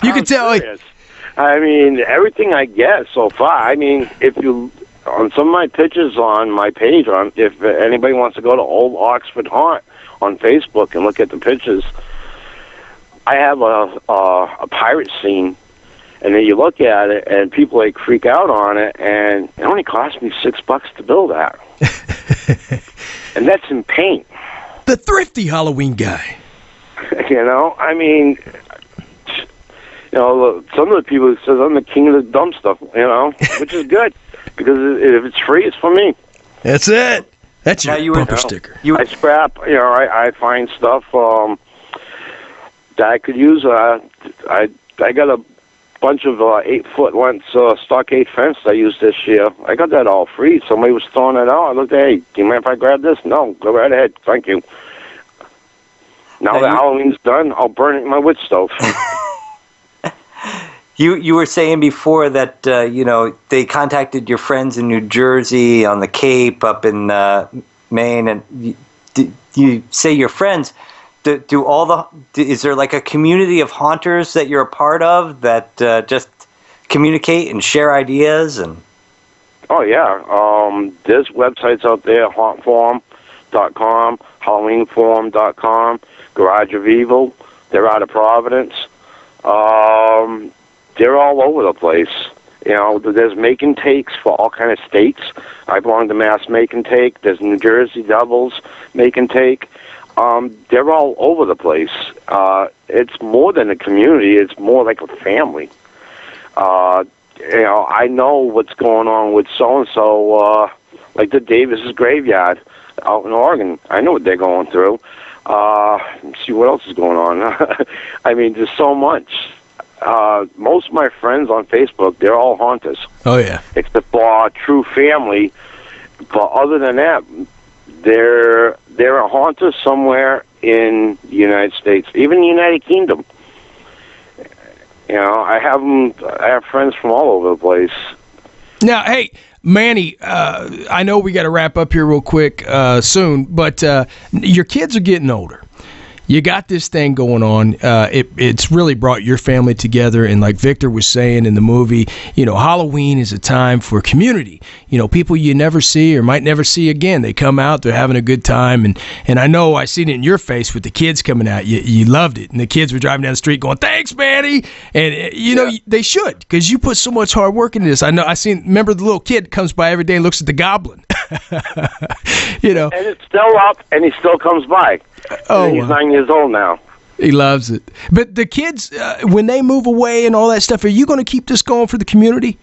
[SPEAKER 3] You can tell.
[SPEAKER 12] I mean, everything I get so far. I mean, if you on some of my pictures on my page, if anybody wants to go to Old Oxford Haunt on Facebook and look at the pictures, I have a pirate scene, and then you look at it, and people like freak out on it, and it only cost me $6 to build that, and that's in paint.
[SPEAKER 3] The thrifty Halloween guy.
[SPEAKER 12] You know, I mean, you know, some of the people says I'm the king of the dumb stuff. You know, which is good because if it's free, it's for me.
[SPEAKER 3] That's it. That's your bumper sticker.
[SPEAKER 12] I scrap. You know, I find stuff that I could use. I got a bunch of 8-foot length stockade fence I used this year. I got that all free. Somebody was throwing it out. I looked, hey, do you mind if I grab this? No, go right ahead. Thank you. Now that Halloween's done, I'll burn it in my wood stove.
[SPEAKER 4] You were saying before that you know, they contacted your friends in New Jersey, on the Cape, up in Maine, and you say your friends. Is there like a community of haunters that you're a part of that just communicate and share ideas and?
[SPEAKER 12] Oh yeah, there's websites out there: hauntforum.com, halloweenforum.com, Garage of Evil. They're out of Providence. They're all over the place. You know, there's make and takes for all kind of states. I belong to Mass Make and Take. There's New Jersey Devils Make and Take. They're all over the place. It's more than a community. It's more like a family. You know, I know what's going on with so-and-so, like the Davis's graveyard out in Oregon. I know what they're going through. Let's see what else is going on. I mean, there's so much. Most of my friends on Facebook, they're all haunters.
[SPEAKER 3] Oh, yeah.
[SPEAKER 12] Except for our true family. But other than that, they're a haunter somewhere in the United States, even the United Kingdom. You know, I have friends from all over the place.
[SPEAKER 3] Now, hey, Manny, I know we got to wrap up here real quick soon, but your kids are getting older. You got this thing going on. It's really brought your family together. And like Victor was saying in the movie, you know, Halloween is a time for community. You know, people you never see or might never see again. They come out, they're having a good time. And I know I seen it in your face with the kids coming out. You loved it. And the kids were driving down the street going, thanks, Manny. And, you know, they should, because you put so much hard work into this. Remember the little kid comes by every day and looks at the goblin. You know.
[SPEAKER 12] And it's still up, and he still comes by.
[SPEAKER 3] Oh,
[SPEAKER 12] he's 9 years old now.
[SPEAKER 3] He loves it. But the kids, when they move away and all that stuff, are you going to keep this going for the community?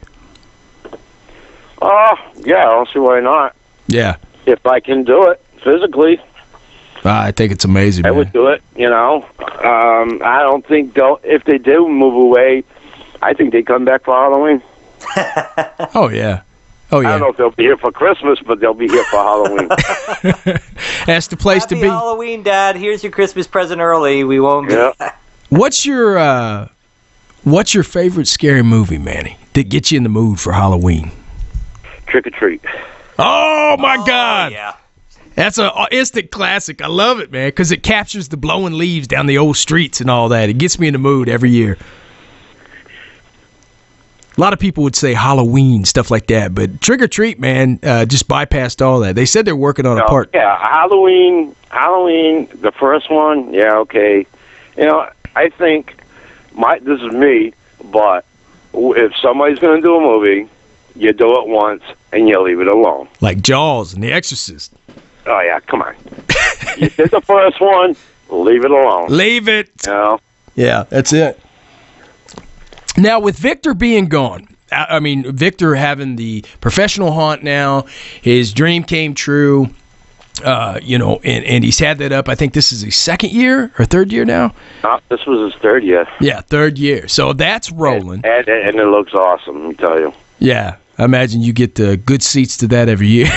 [SPEAKER 12] Yeah, I don't see why not.
[SPEAKER 3] Yeah.
[SPEAKER 12] If I can do it physically.
[SPEAKER 3] I think it's amazing,
[SPEAKER 12] I would do it, you know. I don't think if they do move away, I think they come back for Halloween.
[SPEAKER 3] Oh, yeah. Oh, yeah.
[SPEAKER 12] I don't know if they'll be here for Christmas, but they'll be here for Halloween.
[SPEAKER 3] That's the place to be.
[SPEAKER 4] Happy Halloween, Dad. Here's your Christmas present early. We won't be.
[SPEAKER 12] Yeah.
[SPEAKER 3] What's your favorite scary movie, Manny, that gets you in the mood for Halloween?
[SPEAKER 12] Trick or Treat.
[SPEAKER 3] Oh, my God.
[SPEAKER 4] Yeah.
[SPEAKER 3] That's an instant classic. I love it, man, because it captures the blowing leaves down the old streets and all that. It gets me in the mood every year. A lot of people would say Halloween, stuff like that, but Trick or Treat, man, just bypassed all that. They said they're working on a part.
[SPEAKER 12] Yeah, Halloween, the first one, yeah, okay. You know, I think, this is me, but if somebody's going to do a movie, you do it once and you leave it alone.
[SPEAKER 3] Like Jaws and The Exorcist.
[SPEAKER 12] Oh, yeah, come on. You did the first one, leave it alone.
[SPEAKER 3] Leave it.
[SPEAKER 12] You know?
[SPEAKER 3] Yeah, that's it. Now, with Victor being gone, I mean, Victor having the professional haunt now, his dream came true, you know, and he's had that up. I think this is his second year or third year now?
[SPEAKER 12] This was his third year.
[SPEAKER 3] Yeah, third year. So that's rolling.
[SPEAKER 12] And it looks awesome, let me tell you.
[SPEAKER 3] Yeah, I imagine you get the good seats to that every year.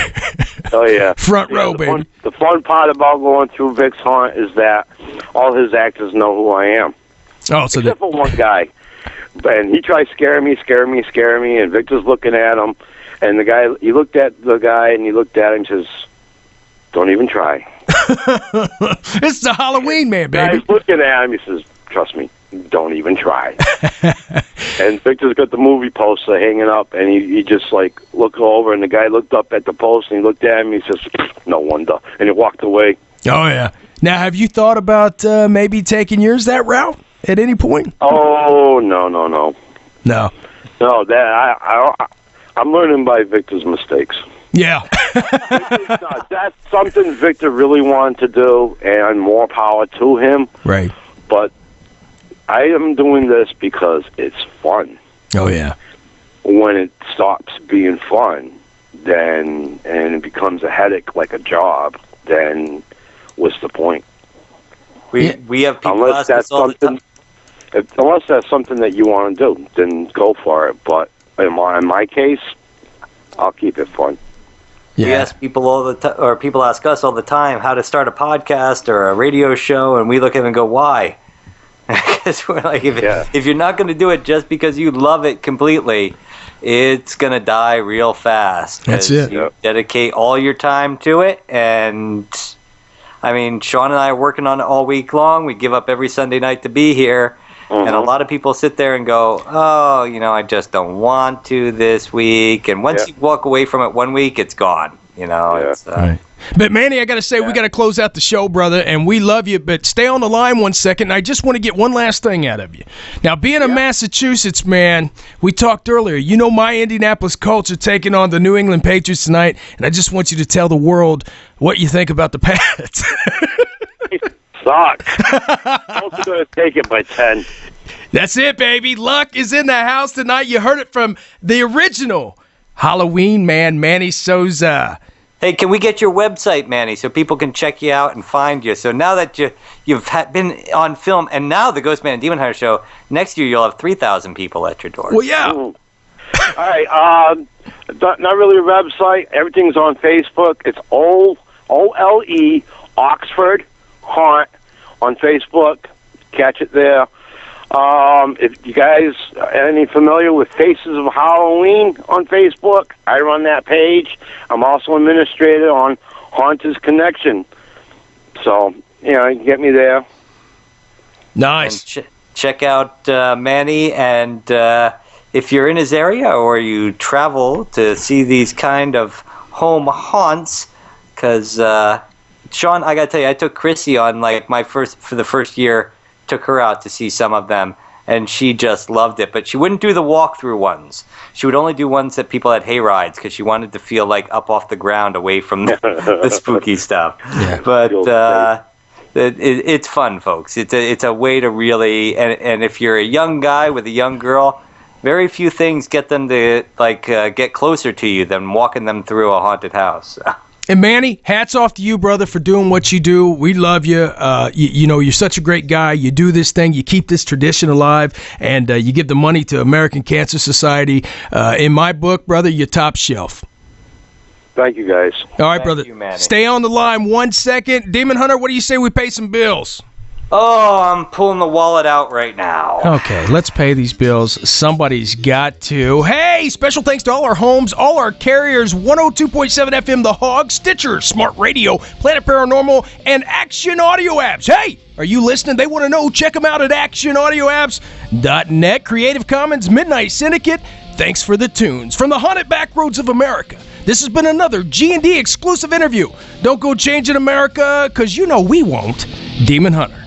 [SPEAKER 12] Oh, yeah.
[SPEAKER 3] Front row, baby.
[SPEAKER 12] The fun part about going through Vic's haunt is that all his actors know who I am.
[SPEAKER 3] Oh, so
[SPEAKER 12] except for one guy. And he tried scaring me, and Victor's looking at him. And the guy, he looked at the guy, and he looked at him and says, "Don't even try."
[SPEAKER 3] It's the Halloween man, baby.
[SPEAKER 12] He's looking at him. He says, "Trust me, don't even try." And Victor's got the movie poster hanging up, and he just like looked over, and the guy looked up at the post, and he looked at him. And he says, "No wonder," and he walked away.
[SPEAKER 3] Oh yeah. Now, have you thought about maybe taking yours that route at any point?
[SPEAKER 12] Oh no.
[SPEAKER 3] No.
[SPEAKER 12] No, that I'm learning by Victor's mistakes.
[SPEAKER 3] Yeah.
[SPEAKER 12] That's something Victor really wanted to do, and more power to him.
[SPEAKER 3] Right.
[SPEAKER 12] But I am doing this because it's fun.
[SPEAKER 3] Oh, yeah.
[SPEAKER 12] When it stops being fun, and it becomes a headache like a job, then what's the point?
[SPEAKER 4] We have people ask us all the time.
[SPEAKER 12] Unless that's something that you want to do, then go for it. But in my case, I'll keep it fun.
[SPEAKER 4] Yeah. We ask people all the time, or people ask us all the time, how to start a podcast or a radio show, and we look at them and go, "Why?" Because we're like, if you're not going to do it just because you love it completely, it's going to die real fast.
[SPEAKER 3] That's it.
[SPEAKER 4] You dedicate all your time to it, and I mean, Sean and I are working on it all week long. We give up every Sunday night to be here. And a lot of people sit there and go, "Oh, I just don't want to this week." And once you walk away from it 1 week, it's gone. It's,
[SPEAKER 3] right. But Manny, I got to say, we got to close out the show, brother, and we love you, but stay on the line 1 second. And I just want to get one last thing out of you. Now, being a Massachusetts man, we talked earlier, my Indianapolis Colts are taking on the New England Patriots tonight, and I just want you to tell the world what you think about the Pats.
[SPEAKER 12] Suck. Also going to take it by 10.
[SPEAKER 3] That's it, baby. Luck is in the house tonight. You heard it from the original Halloween man, Manny Souza.
[SPEAKER 4] Hey, can we get your website, Manny, so people can check you out and find you? So now that you've been on film, and now the Ghostman and Demon Hunter show, next year you'll have 3,000 people at your door.
[SPEAKER 3] Well, yeah.
[SPEAKER 12] All right. Not really a website. Everything's on Facebook. It's OLE Oxford Haunt on Facebook. Catch it there. If you guys are any familiar with Faces of Halloween on Facebook, I run that page. I'm also administrator on Haunters Connection. So, you can get me there.
[SPEAKER 3] Nice.
[SPEAKER 4] And check out Manny, and if you're in his area or you travel to see these kind of home haunts, because Sean, I got to tell you, I took Chrissy on for the first year, took her out to see some of them, and she just loved it. But she wouldn't do the walkthrough ones. She would only do ones that people had hay rides, because she wanted to feel like up off the ground, away from the spooky stuff. Yeah. But it's fun, folks. It's a way to really, and if you're a young guy with a young girl, very few things get them to get closer to you than walking them through a haunted house.
[SPEAKER 3] And Manny, hats off to you, brother, for doing what you do. We love you. You're such a great guy. You do this thing. You keep this tradition alive, and you give the money to American Cancer Society. In my book, brother, you're top shelf.
[SPEAKER 12] Thank you, guys.
[SPEAKER 3] All right, brother. Stay on the line 1 second. Demon Hunter, what do you say we pay some bills?
[SPEAKER 4] Oh, I'm pulling the wallet out right now.
[SPEAKER 3] Okay, let's pay these bills. Somebody's got to. Hey, special thanks to all our homes, all our carriers, 102.7 FM The Hog, Stitcher, Smart Radio, Planet Paranormal, and Action Audio Apps. Hey, are you listening? They want to know. Check them out at actionaudioapps.net. Creative Commons, Midnight Syndicate. Thanks for the tunes. From the haunted back roads of America, this has been another G&D exclusive interview. Don't go changing America, because we won't. Demon Hunter.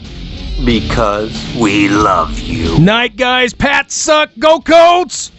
[SPEAKER 4] Because we love you.
[SPEAKER 3] Night, guys. Pats suck. Go Colts!